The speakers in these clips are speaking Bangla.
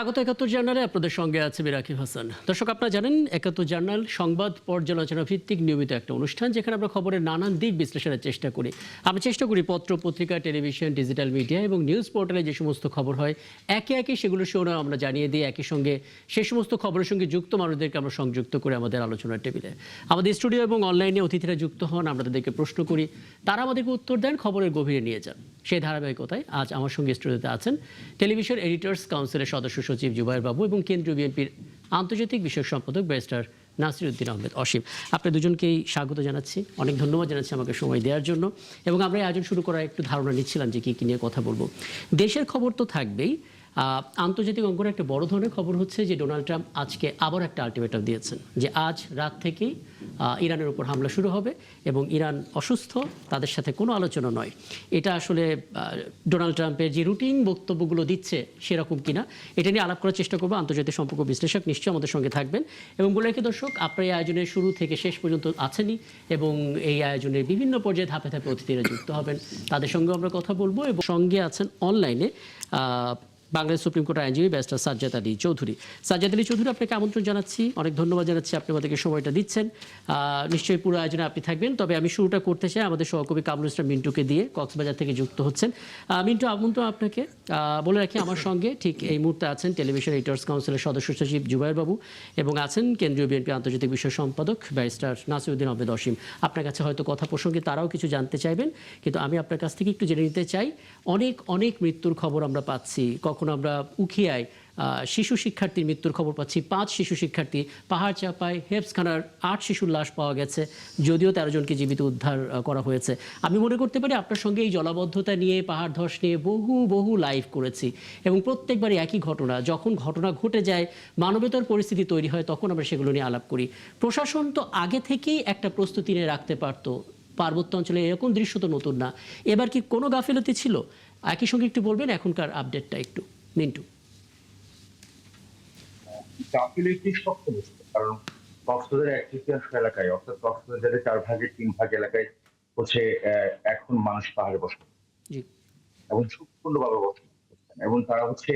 স্বাগত একাত্তর জার্নালে আপনাদের সঙ্গে আছে রাকিব হাসান। দর্শক, আপনারা জানেন একাত্তর জার্নাল সংবাদ পর্যালোচনা ভিত্তিক নিয়মিত একটা অনুষ্ঠান, যেখানে আমরা খবরের নানান দিক বিশ্লেষণের চেষ্টা করি। আমরা চেষ্টা করি পত্র পত্রিকা, টেলিভিশন, ডিজিটাল মিডিয়া এবং নিউজ পোর্টালে যে সমস্ত খবর হয় একে একে সেগুলো শুনে আমরা জানিয়ে দিই। একই সঙ্গে সে সমস্ত খবরের সঙ্গে যুক্ত মানুষদেরকে আমরা সংযুক্ত করে আমাদের আলোচনার টেবিলে। আমাদের স্টুডিও এবং অনলাইনে অতিথিরা যুক্ত হন, আমরা তাদেরকে প্রশ্ন করি, তারা আমাদেরকে উত্তর দেন, খবরের গভীরে নিয়ে যান। সেই ধারাবাহিকতায় আজ আমার সঙ্গে স্টুডিওতে আছেন টেলিভিশন এডিটর্স কাউন্সিলের সদস্য সচিব জুবায়ের বাবু এবং কেন্দ্রীয় বিএনপির আন্তর্জাতিক বিষয়ক সম্পাদক ব্যারিস্টার নাসিরউদ্দিন আহমেদ অসীম। আপনাদের দুজনকেই স্বাগত জানাচ্ছি, অনেক ধন্যবাদ জানাচ্ছি আমাকে সময় দেওয়ার জন্য। এবং আমরা আয়োজন শুরু করার একটু ধারণা নিচ্ছিলাম যে কী নিয়ে কথা বলবো। দেশের খবর তো থাকবেই, আন্তর্জাতিক অঙ্গনে একটা বড় ধরনের খবর হচ্ছে যে ডোনাল্ড ট্রাম্প আজকে আবার একটা আলটিমেটাম দিয়েছেন যে আজ রাত থেকেই ইরানের উপর হামলা শুরু হবে এবং ইরান অসুস্থ, তাদের সাথে কোনো আলোচনা নয়। এটা আসলে ডোনাল্ড ট্রাম্পের যে রুটিন বক্তব্যগুলো দিচ্ছে সেরকম কিনা, এটা নিয়ে আলাপ করার চেষ্টা করবো। আন্তর্জাতিক সম্পর্ক বিশ্লেষক নিশ্চয়ই আমাদের সঙ্গে থাকবেন। এবং বলে রাখি দর্শক, আপনার এই আয়োজনের শুরু থেকে শেষ পর্যন্ত আছেনই এবং এই আয়োজনের বিভিন্ন পর্যায়ে ধাপে ধাপে অতিথিরা যুক্ত হবেন, তাদের সঙ্গে আমরা কথা বলবো। এবং সঙ্গে আছেন অনলাইনে বাংলাদেশ সুপ্রিম কোর্টের আইনজীবী ব্যারিস্টার সাজ্জাদ আলী চৌধুরী। সাজ্জাদ আলী চৌধুরী, আপনাকে আমন্ত্রণ জানাচ্ছি, অনেক ধন্যবাদ জানাচ্ছি আপনি আমাদেরকে সময়টা দিচ্ছেন। নিশ্চয়ই পুরো আয়োজনে আপনি থাকবেন। তবে আমি শুরুটা করতে চাই আমাদের সহকবি কামরুল ইসলাম মিন্টুকে দিয়ে, কক্সবাজার থেকে যুক্ত হচ্ছেন। মিন্টু, আমন্ত্রণ আপনাকে। বলে রাখি আমার সঙ্গে ঠিক এই মুহূর্তে আছেন টেলিভিশন এডিটর্স কাউন্সিলের সদস্য সচিব জুবায়ের বাবু এবং আছেন কেন্দ্রীয় বিএনপি আন্তর্জাতিক বিষয় সম্পাদক ব্যারিস্টার নাসিরউদ্দিন আহমেদ অসীম। আপনার কাছে হয়তো কথা প্রসঙ্গে তারাও কিছু জানতে চাইবেন, কিন্তু আমি আপনার কাছ থেকে একটু জেনে নিতে চাই। অনেক অনেক মৃত্যুর খবর আমরা পাচ্ছি, কখনো আমরা উখিয়ায় শিশু শিক্ষার্থীর মৃত্যুর খবর পাচ্ছি, 5 শিশু শিক্ষার্থী, পাহাড় চাপায় হেফসখানার 8 শিশুর লাশ পাওয়া গেছে, যদিও 13 জনকে জীবিত উদ্ধার করা হয়েছে। আমি মনে করতে পারি আপনার সঙ্গে এই জলাবদ্ধতা নিয়ে, পাহাড় ধস নিয়ে বহু লাইভ করেছি এবং প্রত্যেকবারই একই ঘটনা। যখন ঘটনা ঘটে যায়, মানবতার পরিস্থিতি তৈরি হয়, তখন আমরা সেগুলো নিয়ে আলাপ করি। প্রশাসন তো আগে থেকেই একটা প্রস্তুতি নিয়ে রাখতে পারতো, পার্বত্য অঞ্চলে এরকম দৃশ্য তো নতুন না। এবার কি কোনো গাফিলতি ছিল? একই সঙ্গে একটু বলবেন এখনকার আপডেটটা একটু, মিন্টু। গাফিলতি শক্ত বস্তু, কারণ কক্সবাজারের এক তৃতীয়াংশ এলাকায়, অর্থাৎ কক্সবাজারের 4 ভাগের 3 ভাগ এলাকায় হচ্ছে এখন মানুষ পাহাড়ে বসবাস এবং সম্পূর্ণভাবে বসবাস করছেন। এবং তারা হচ্ছে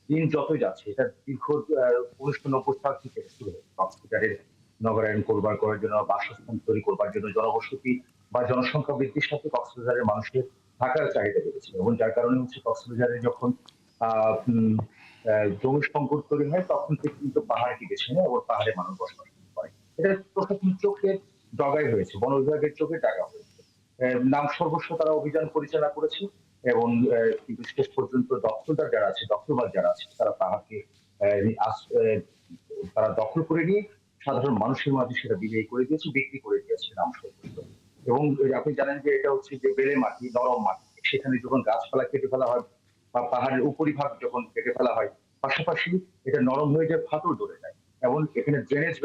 দিন যতই যাচ্ছে, এটা দীর্ঘ 1990 সাল থেকে শুরু হয়েছে। কক্সবাজারের নগরায়ণ করার জন্য, বাসস্থান তৈরি করবার জন্য, জনবসতি বা জনসংখ্যা বৃদ্ধির সাথে কক্সবাজারের মানুষের থাকার চাহিদা বেড়েছে এবং যার কারণে হচ্ছে কক্সবাজারে যখন জমি সংকট তৈরি হয়, তখন থেকে কিন্তু পাহাড়কে বেছে নেয় এবং পাহাড়ে মানুষ বসবাস করে। এটা প্রশাসনের চোখে ডগাই হয়েছে, বন বিভাগের চোখে ডাকা হয়েছে। নাম সর্বস্ব তারা অভিযান পরিচালনা করেছে এবং কিন্তু শেষ পর্যন্ত দখলদার যারা আছে, দখলবাজ যারা আছে, তারা পাহাড়কে তারা দখল করে নিয়ে সাধারণ মানুষের মাঝে সেটা বিলিয়ে করে দিয়েছে, বিক্রি করে দিয়েছে নাম সর্বস্ব। এবং আপনি জানেন যে এটা হচ্ছে যে বেলে মাটি, নরম মাটি, সেখানে যখন গাছপালা কেটে ফেলা হয় বা পাহাড়ের উপরিভাগ যখন কেটে ফেলা হয়, পাশাপাশি এটা নরম হয়ে যায়, ফাটল ধরে যায় এবং এখানে ড্রেনেজ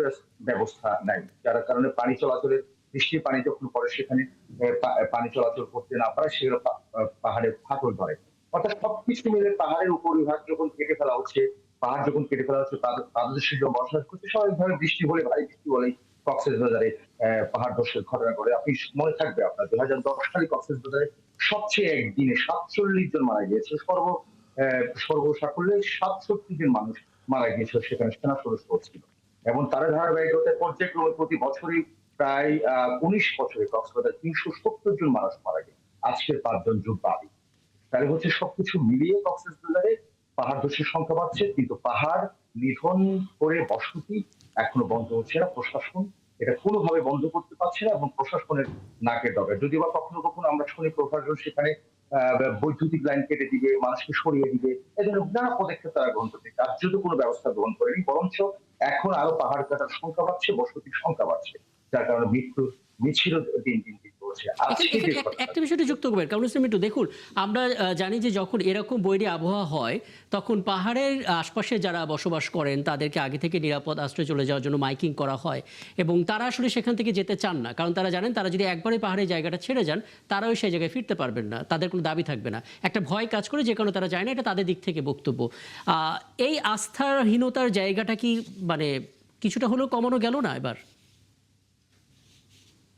ব্যবস্থা নাই, যার কারণে পানি চলাচলের, বৃষ্টির পানি যখন পড়ে সেখানে পানি চলাচল করতে না পারে, সেগুলো পাহাড়ে ফাটল ধরে। অর্থাৎ সবকিছু মিলে পাহাড়ের উপরিভাগ যখন কেটে ফেলা হচ্ছে, পাহাড় যখন কেটে ফেলা হচ্ছে, পাদদেশে যখন বসবাস করছে, স্বাভাবিকভাবে বৃষ্টি হলে, ভারী বৃষ্টি হলেই কক্সবাজারে পাহাড় ধসের ঘটনা ঘটে। আপনি মনে থাকবে আপনার 2010 সালে কক্সবাজারে সবচেয়ে একদিনে 47 জন মারা গিয়েছে, সর্বসাকুল্যে 67 জন মানুষ মারা গিয়েছিল, সেখানে সেনা সদস্য ছিল। এবং তার ধারাবাহিকতায় পর্যায়ক্রমে প্রতি বছরই প্রায় 19 বছরে কক্সবাজার 370 জন মানুষ মারা গেছে, আজকের 5 জন যোগ বাদী। তাহলে হচ্ছে সবকিছু মিলিয়ে কক্সবাজারে পাহাড় ধসের সংখ্যা বাড়ছে, কিন্তু পাহাড় নিধন করে বসতি এখনো বন্ধ হচ্ছে না। প্রশাসন এটা কোনোভাবে বন্ধ করতে পারছে না এবং প্রশাসনের নাকের ডগায়। যদিও বা কখনো কখনো আমরা শুনি প্রশাসন সেখানে বৈদ্যুতিক লাইন কেটে দিবে, মানুষকে সরিয়ে দিবে, এই ধরনের নানা পদক্ষেপ তারা গ্রহণ করছে, কার্যত কোনো ব্যবস্থা গ্রহণ করেনি, বরঞ্চ এখন আরো পাহাড় কাটার সংখ্যা বাড়ছে, বসতির সংখ্যা বাড়ছে, যার কারণে মৃত্যুর মিছিলও দিন দিন হচ্ছে। একটা বিষয়টা যুক্ত করবেন কারণ একটু দেখুন, আমরা জানি যে যখন এরকম বৈরী আবহাওয়া হয়, তখন পাহাড়ের আশপাশে যারা বসবাস করেন তাদেরকে আগে থেকে নিরাপদ আশ্রয়ে চলে যাওয়ার জন্য মাইকিং করা হয় এবং তারা আসলে সেখান থেকে যেতে চান না, কারণ তারা জানেন তারা যদি একবারে পাহাড়ের জায়গাটা ছেড়ে যান, তারাও সেই জায়গায় ফিরতে পারবেন না, তাদের কোনো দাবি থাকবে না, একটা ভয় কাজ করে, যে কারণে তারা যায় না। এটা তাদের দিক থেকে বক্তব্য। এই আস্থাহীনতার জায়গাটা কি মানে কিছুটা হলেও কমানো গেল না এবার?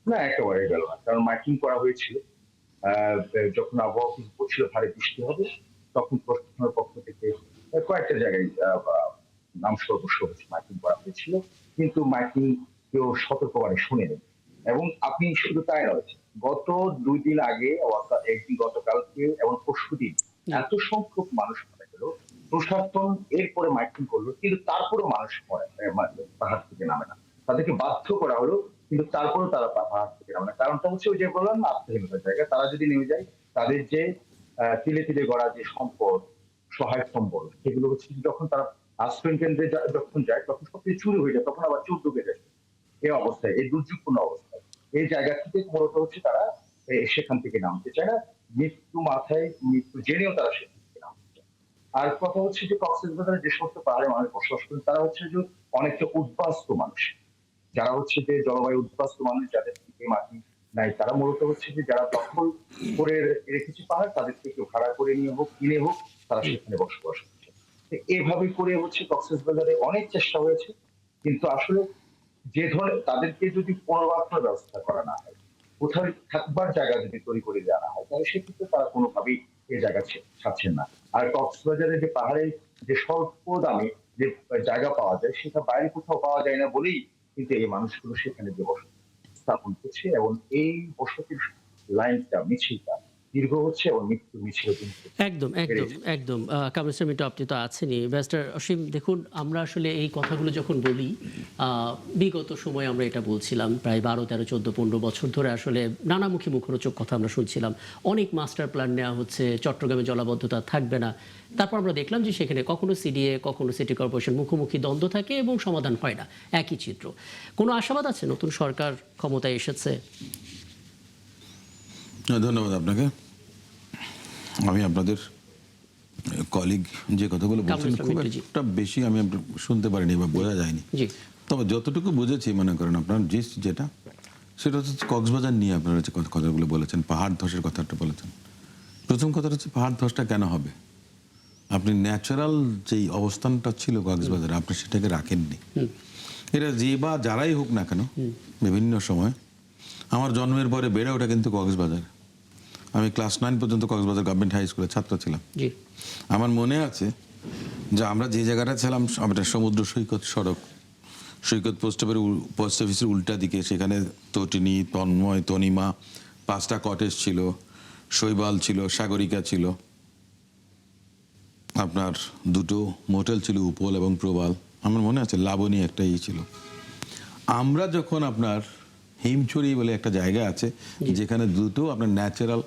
না, একেবারে গেল না, কারণ মাইকিং করা হয়েছিল। যখন আবহাওয়া অফিস বলছিল ভারী বৃষ্টি হবে, তখন প্রশাসনের পক্ষ থেকে কয়েকটা জায়গায় নাম সর্বস্ব হচ্ছে মাইকিং করা হয়েছিল, কিন্তু মাইকিং কেউ সতর্কবাণী শুনেনি। এবং আপনি শুধু তাই নয়, গত 2 দিন আগে অর্থাৎ একদিন গতকালকে এবং পরশুদিন এত সংখ্যক মানুষ মারা গেল, প্রশাসন এরপরে মাইকিং করলো, কিন্তু তারপরেও মানুষ পাহাড় থেকে নামে না। তাদেরকে বাধ্য করা হলো, কিন্তু তারপরেও তারা পাহাড় থেকে নামে না। কারণটা হচ্ছে ওই যে বললাম না, আত্মহীনতার জায়গা। তারা যদি নেমে যায়, তাদের যে তিলে তিলে গড়া যে সম্পদ, সহায়ক সম্বল, সেগুলো হচ্ছে যখন তারা আশ্রয় কেন্দ্রে যখন যায়, তখন সবকিছু চুরি হয়ে যায়, তখন আবার চোর ঢুকে যায়। এই অবস্থায়, এই দুর্যোগপূর্ণ অবস্থায় এই জায়গা থেকে মূলত হচ্ছে তারা সেখান থেকে নামতে চায় না। মৃত্যু মাথায়, মৃত্যু জেনেও তারা সেখান থেকে নামতে চায়। আর কথা হচ্ছে যে কক্সবাজারে যে সমস্ত পাহাড়ে মানুষ বসবাস করেন, তারা হচ্ছে যে অনেকটা উদ্বাস্তু মানুষ, যারা হচ্ছে যে জলবায়ু উদ্বাস্তু মানুষ, যাদের থেকে মাটি নাই, তারা মূলত হচ্ছে যে যারা দখল করে রেখেছে পাহাড়, তাদের থেকে ভাড়া করে নিয়ে হোক, কিনে হোক, তারা সেখানে বসবাস করছে। এভাবে করে হচ্ছে কক্সবাজারে অনেক চেষ্টা হয়েছে, কিন্তু আসলে যে ধরনের তাদেরকে যদি পুনর্বাসনের ব্যবস্থা করা না হয়, কোথাও থাকবার জায়গা যদি তৈরি করে দেওয়া না হয়, তাহলে সেক্ষেত্রে তারা কোনোভাবেই এই জায়গা ছাড়ছেন না। আর কক্সবাজারে যে পাহাড়ে যে স্বল্প দামে যে জায়গা পাওয়া যায়, সেটা বাইরে কোথাও পাওয়া যায় না বলেই কিন্তু এই মানুষগুলো সেখানে যে বসতি স্থাপন করছে, এবং এই বসতির লাইনটা, মিছিলটা দীর্ঘ হচ্ছে এবং মৃত্যু মিছিল কিন্তু একদম বেড়ে একদম যাচ্ছে। একদম কামিস্টার মিন্টু, আপনি তো আছেনই। ব্যারিস্টার অসীম, দেখুন আমরা আসলে এই কথাগুলো যখন বলি, বিগত সময় আমরা এটা বলছিলাম, প্রায় 12, 13, 14, 15 বছর ধরে আসলে নানামুখী মুখরোচক কথা আমরা শুনছিলাম। অনেক মাস্টার প্ল্যান নেওয়া হচ্ছে, চট্টগ্রামে জলাবদ্ধতা থাকবে না। তারপর আমরা দেখলাম যে সেখানে কখনো সিডিএ, কখনো সিটি কর্পোরেশন মুখোমুখি দ্বন্দ্ব থাকে এবং সমাধান হয় না, একই চিত্র। কোনো আশাবাদ আছে? নতুন সরকার ক্ষমতায় এসেছে। ধন্যবাদ আপনাকে। আমি আপনাদের কলিগ যে কথাগুলো বলছেন কামরুজ্জামান খুব মিন্টু জি। একটা বেশি আমি শুনতে পারিনি বা বোঝা যায়নি, জি তবে যতটুকু বুঝেছি মনে করেন আপনার জিস্ট যেটা, সেটা হচ্ছে কক্সবাজার নিয়ে আপনারা যে কথাগুলো বলেছেন, পাহাড় ধসের কথাটা বলেছেন। প্রথম কথাটা হচ্ছে পাহাড় ধসটা কেন হবে? আপনি ন্যাচারাল যেই অবস্থানটা ছিল কক্সবাজারে, আপনি সেটাকে রাখেননি। এটা যে বা যারাই হোক না কেন, বিভিন্ন সময়, আমার জন্মের পরে বেড়ে ওঠা কিন্তু কক্সবাজার। আমি ক্লাস 9 পর্যন্ত কক্সবাজার গভর্নমেন্ট হাই স্কুলের ছাত্র ছিলাম। জি আমার মনে আছে যে আমরা যে জায়গাটা ছিলাম, আমাদের সমুদ্র সৈকত সড়ক, সৈকত পোস্ট অফিসের উল্টা দিকে, সেখানে তটিনী, তন্ময়, তনিমা, 5টা কটেজ ছিল, শৈবাল ছিল, সাগরিকা ছিল, আপনার 2টো মোটেল ছিল, উপল এবং প্রবাল। আমার মনে আছে লাবণী একটা ছিল। আমরা যখন আপনার হিমছড়ি বলে একটা জায়গা আছে, যেখানে 2টো আপনার ন্যাচারাল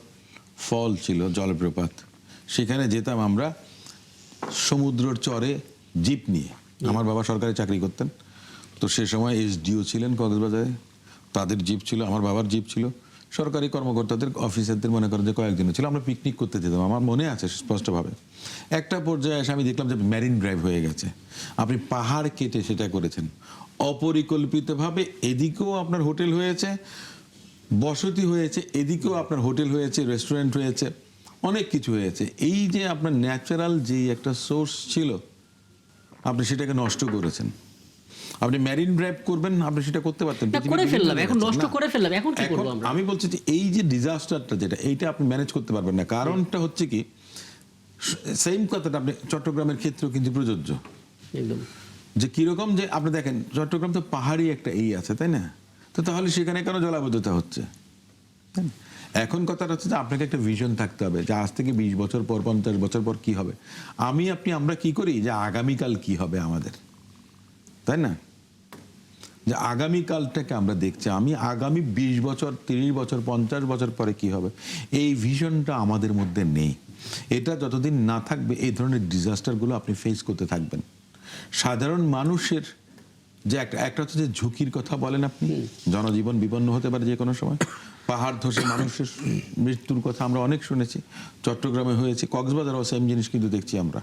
ফল ছিল, জলপ্রপাত, সেখানে যেতাম আমরা সমুদ্রের চরে জিপ নিয়ে। আমার বাবা সরকারি চাকরি করতেন, তো সে সময় এসডিও ছিলেন কক্সবাজারে, তাদের জিপ ছিল, আমার বাবার জিপ ছিল, সরকারি কর্মকর্তাদের, অফিসারদের মনে করেন যে কয়েকদিনও ছিল। আমরা পিকনিক করতে যেতাম, আমার মনে আছে স্পষ্টভাবে। একটা পর্যায়ে এসে আমি দেখলাম যে মেরিন ড্রাইভ হয়ে গেছে, আপনি পাহাড় কেটে সেটা করেছেন অপরিকল্পিতভাবে। এদিকেও আপনার হোটেল হয়েছে, বসতি হয়েছে, এদিকেও আপনার হোটেল হয়েছে, রেস্টুরেন্ট হয়েছে, অনেক কিছু হয়েছে। এই যে আপনার ন্যাচারাল যে একটা সোর্স ছিল, আপনি সেটাকে নষ্ট করেছেন। আপনি মেরিন ড্রাইভ করবেন, আপনি সেটা করতে পারতেন, না, করে ফেললাম, এখন নষ্ট করে ফেললাম, এখন কি করব আমরা? আমি বলছি যে এই যে ডিজাস্টারটা যেটা, এইটা আপনি ম্যানেজ করতে পারবেন না। কারণটা হচ্ছে কি, সেম কথাটা আপনি চট্টগ্রামের ক্ষেত্রেও কিন্তু প্রযোজ্য। একদম যে কিরকম, যে আপনি দেখেন চট্টগ্রাম তো পাহাড়ি একটা আছে, তাই না? তো তাহলে সেখানে কেন জলাবদ্ধতা হচ্ছে? এখন কথাটা হচ্ছে যে আপনাকে একটা ভিশন থাকতে হবে যে আজ থেকে 20 বছর পর, 50 বছর পর কি হবে। আমরা কি করি যে আগামীকাল কি হবে আমাদের, তাই না? যে আগামীকালটাকে আমরা দেখছি, আমি আগামী 20 বছর, 30 বছর, 50 বছর পরে কি হবে, এই ভিশনটা আমাদের মধ্যে নেই। এটা যতদিন না থাকবে, এই ধরনের ডিজাস্টারগুলো আপনি ফেস করতে থাকবেন। সাধারণ মানুষের যে একটা হচ্ছে যে ঝুঁকির কথা বলেন আপনি, জনজীবন বিপন্ন হতে পারে যে কোনো সময়। পাহাড় ধসে মানুষের মৃত্যুর কথা আমরা অনেক শুনেছি, চট্টগ্রামে হয়েছে, কক্সবাজারও সেম জিনিস কিন্তু দেখছি আমরা।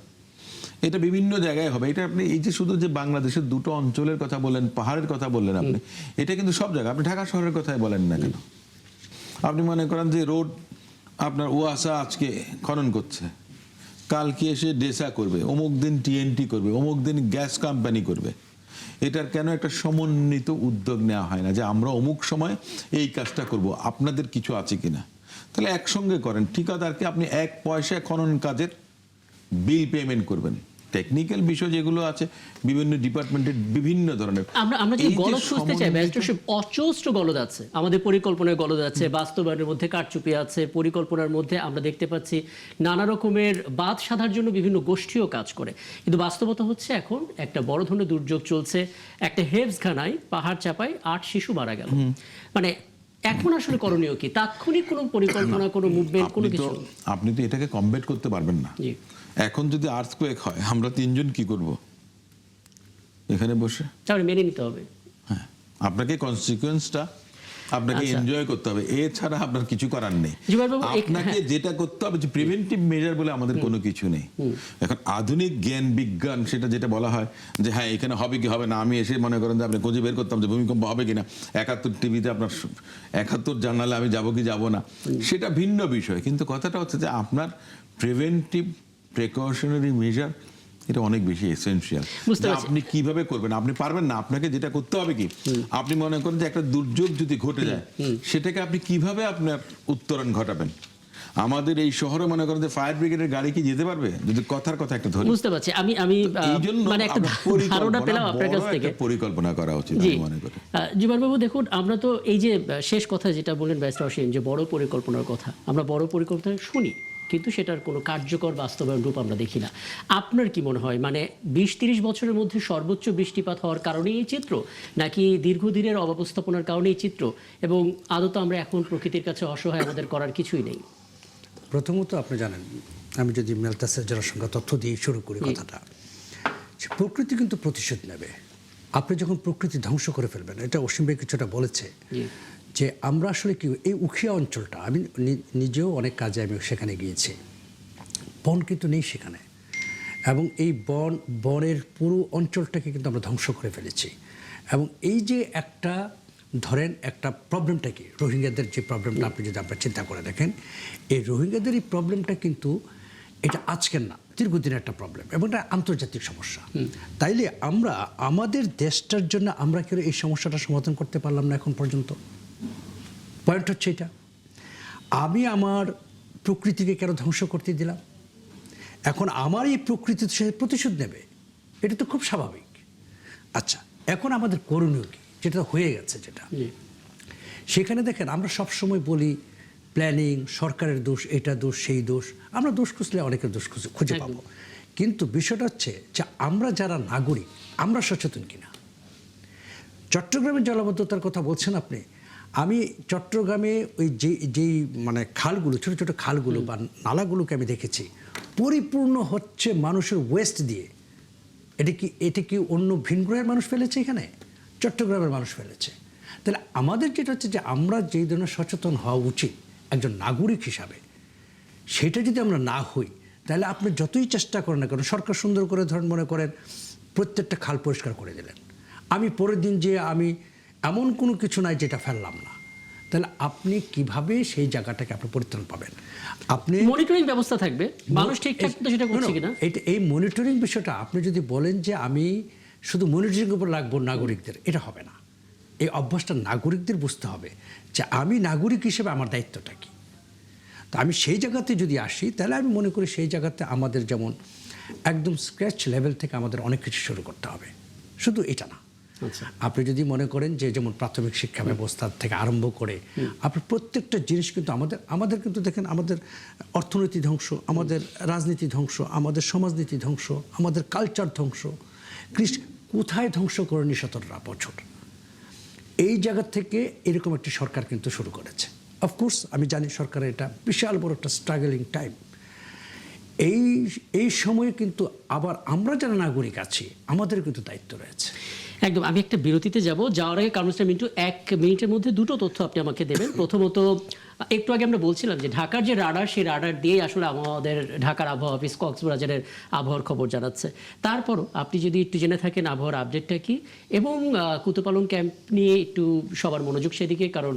এটা বিভিন্ন জায়গায় হবে। এটা আপনি এই যে শুধু যে বাংলাদেশের 2টো অঞ্চলের কথা বললেন, পাহাড়ের কথা বললেন আপনি, এটা কিন্তু সব জায়গায়। আপনি ঢাকা শহরের কথাই বলেন না কেন, আপনি মনে করেন যে রোড আপনার ওয়াসা আজকে খনন করছে, কালকে এসে ডেসা করবে, অমুক দিন টিএনটি করবে, অমুক দিন গ্যাস কোম্পানি করবে। এটার কেন একটা সমন্বিত উদ্যোগ নেওয়া হয় না যে আমরা অমুক সময় এই কাজটা করব, আপনাদের কিছু আছে কিনা? তাহলে একসঙ্গে করেন। ঠিকাদারকে আপনি 1 পয়সা খনন কাজের বিল পেমেন্ট করবেন, টেকনিক্যাল বিষয় যেগুলো আছে বিভিন্ন ডিপার্টমেন্টের বিভিন্ন ধরনের আমরা যদি এই যে গলদ খুঁজতে চাই, সমন্বিত- ব্যারিস্টার সাহেব, অজস্র গলদ আছে আমাদের পরিকল্পনায়, গলদ আছে বাস্তবায়নের মধ্যে, কারচুপি আছে পরিকল্পনার মধ্যে। আমরা দেখতে পাচ্ছি নানা রকমের বাদ সাধার জন্য বিভিন্ন গোষ্ঠীও কাজ করে, কিন্তু বাস্তবতা হচ্ছে এখন একটা বড় ধরনের দুর্যোগ চলছে। একটা হেফজখানায় পাহাড় চাপায় 8 শিশু মারা গেল। মানে এখন আসলে করণীয় কি? তাৎক্ষণিক কোনো পরিকল্পনা, কোনো মুভমেন্ট, কোনো কিছু? আপনি তো এটাকে কমবেট করতে পারবেন না। জি। এখন যদি আর্থকোয়েক হয় আমরা তিনজন কি করব এখানে বসে? তাহলে মেনে নিতে হবে। হ্যাঁ, আপনাকে কনসিকুয়েন্সটা আপনাকে আচ্ছা। এনজয় করতে হবে, এছাড়া আপনার কিছু করার নেই। জুবাইর বাবু, আপনাকে যেটা করতে হবে যে প্রিভেন্টিভ মেজার বলে আমাদের কোনো কিছু নেই। এখন আধুনিক জ্ঞান বিজ্ঞান সেটা যেটা বলা হয় যে হ্যাঁ এখানে হবে কি হবে না, আমি এসে মনে করেন যে আপনি খুঁজে বের করতাম যে ভূমিকম্প হবে কিনা, 71 টিভিতে আপনার 71 জানালে আমি যাব কি যাব না, সেটা ভিন্ন বিষয়। কিন্তু কথাটা হচ্ছে যে আপনার প্রিভেন্টিভ প্রিকশনারি মেজার এটা অনেক বেশি এসেনশিয়াল। বুঝতে পারছি। আপনি কিভাবে করবেন? আপনি পারবেন না। আপনাকে যেটা করতে হবে কি, আপনি মনে করেন যে একটা দুর্যোগ যদি ঘটে যায় সেটাকে আপনি কিভাবে আপনার উত্তরণ ঘটাবেন। আমাদের এই শহরে মনে করেন যে ফায়ার ব্রিগেডের গাড়ি কি যেতে পারবে? যদি কথার কথা একটা ধরি, বুঝতে পারছি। আমি এই জন্য মানে একটা আপনার ধারণা পেলাম আপনার কাছ বড় থেকে। একটা পরিকল্পনা করা উচিত জি, আমি মনে করি। জুবাইর বাবু দেখুন, আমরা তো এই যে শেষ কথা যেটা বললেন ব্যারিস্টার অসীম, যে বড় পরিকল্পনার কথা, আমরা বড় পরিকল্পনা শুনি, কিন্তু সেটার কোনো কার্যকর বাস্তবায়ন রূপ আমরা দেখি না। আপনার কি মনে হয়, মানে 20-30 বছরের মধ্যে সর্বোচ্চ বৃষ্টিপাত হওয়ার কারণেই এই চিত্র, নাকি দীর্ঘদিনের অব্যবস্থাপনার কারণে এই চিত্র, এবং আদত আমরা এখন প্রকৃতির কাছে অসহায়, আমাদের করার কিছুই নেই? প্রথমত আপনি জানেন, আমি যদি মেলতাসের জনসংখ্যা তথ্য দিয়ে শুরু করি কথাটা, যে প্রকৃতি কিন্তু প্রতিশোধ নেবে। আপনি যখন প্রকৃতি ধ্বংস করে ফেলবেন, এটা অসীম ভাই কিছুটা বলেছে, জি। যে আমরা আসলে কি এই উখিয়া অঞ্চলটা, আমি নিজেও অনেক কাজে আমি সেখানে গিয়েছি, বন কিন্তু নেই সেখানে, এবং এই বনের পুরো অঞ্চলটাকে কিন্তু আমরা ধ্বংস করে ফেলেছি। এবং এই যে একটা ধরেন একটা প্রবলেমটা কি, রোহিঙ্গাদের যে প্রবলেমটা আপনি যদি আপনার চিন্তা করে দেখেন, এই রোহিঙ্গাদের এই প্রবলেমটা কিন্তু এটা আজকের না, দীর্ঘদিনের একটা প্রবলেম, এবং এটা আন্তর্জাতিক সমস্যা। তাইলে আমরা আমাদের দেশটার জন্য আমরা কেউ এই সমস্যাটা সমাধান করতে পারলাম না এখন পর্যন্ত। পয়েন্ট হচ্ছে এটা, আমি আমার প্রকৃতিকে কেন ধ্বংস করতে দিলাম? এখন আমার এই প্রকৃতি সে প্রতিশোধ নেবে, এটা তো খুব স্বাভাবিক। আচ্ছা, এখন আমাদের করণীয় কি, যেটা হয়ে গেছে যেটা, সেখানে দেখেন আমরা সব সময় বলি প্ল্যানিং, সরকারের দোষ, এটা দোষ, সেই দোষ। আমরা দোষ খুঁজলে অনেকের দোষ খুঁজে পাবো, কিন্তু বিষয়টা হচ্ছে যে আমরা যারা নাগরিক, আমরা সচেতন কিনা। চট্টগ্রামের জলাবদ্ধতার কথা বলছেন আপনি, আমি চট্টগ্রামে ওই যেই মানে খালগুলো, ছোট ছোট খালগুলো বা নালাগুলোকে আমি দেখেছি পরিপূর্ণ হচ্ছে মানুষের ওয়েস্ট দিয়ে। এটা কি অন্য ভিন গ্রহের মানুষ ফেলেছে? এখানে চট্টগ্রামের মানুষ ফেলেছে। তাহলে আমাদের যেটা হচ্ছে যে আমরা যেই ধরনের সচেতন হওয়া উচিত একজন নাগরিক হিসাবে, সেটা যদি আমরা না হই, তাহলে আপনি যতই চেষ্টা করেন না কেন, সরকার সুন্দর করে ধরেন মনে করেন প্রত্যেকটা খাল পরিষ্কার করে দিলেন, আমি পরের দিন যে আমি এমন কোনো কিছু নাই যেটা ফেললাম না, তাহলে আপনি কিভাবে সেই জায়গাটাকে আপনি পরিত্রাণ পাবেন? আপনি মনিটরিং ব্যবস্থা থাকবে, মানুষ ঠিকঠাক মতো সেটা করছে কিনা। এই মনিটরিং বিষয়টা আপনি যদি বলেন যে আমি শুধু মনিটরিং উপর রাখবো নাগরিকদের, এটা হবে না। এই অভ্যাসটা নাগরিকদের বুঝতে হবে যে আমি নাগরিক হিসেবে আমার দায়িত্বটা কি। তা আমি সেই জায়গাতে যদি আসি, তাহলে আমি মনে করি সেই জায়গাতে আমাদের যেমন একদম স্ক্র্যাচ লেভেল থেকে আমাদের অনেক কিছু শুরু করতে হবে, শুধু এটা না। আচ্ছা। আপনি যদি মনে করেন যে যেমন প্রাথমিক শিক্ষা ব্যবস্থা থেকে আরম্ভ করে আপনি প্রত্যেকটা জিনিস কিন্তু আমাদের কিন্তু দেখেন, আমাদের অর্থনীতি ধ্বংস, আমাদের রাজনীতি ধ্বংস, আমাদের সমাজনীতি ধ্বংস, আমাদের কালচার ধ্বংস, কোথায় ধ্বংস করেনি 17 বছর। এই জায়গা থেকে এরকম একটি সরকার কিন্তু শুরু করেছে। অফকোর্স আমি জানি সরকারের এটা বিশাল বড় একটা স্ট্রাগলিং টাইম। এই সময়ে কিন্তু আবার আমরা যারা নাগরিক আছি আমাদের কিন্তু দায়িত্ব রয়েছে। একদম। আমি একটা বিরতিতে যাব, যাওয়ার আগে কারণ মিন্টু 1 মিনিটের মধ্যে দুটো তথ্য আপনি আমাকে দেবেন। প্রথমত, একটু আগে আমরা বলছিলাম যে ঢাকার যে রাডার, সেই রাডার দিয়ে আসলে আমাদের ঢাকার আবহাওয়া অফিস কক্সবাজারের আবহাওয়ার খবর জানাচ্ছে। তারপরও আপনি যদি একটু জেনে থাকেন আবহাওয়ার আপডেটটা কি, এবং কুতুপালং ক্যাম্প নিয়ে একটু সবার মনোযোগ সেদিকে, কারণ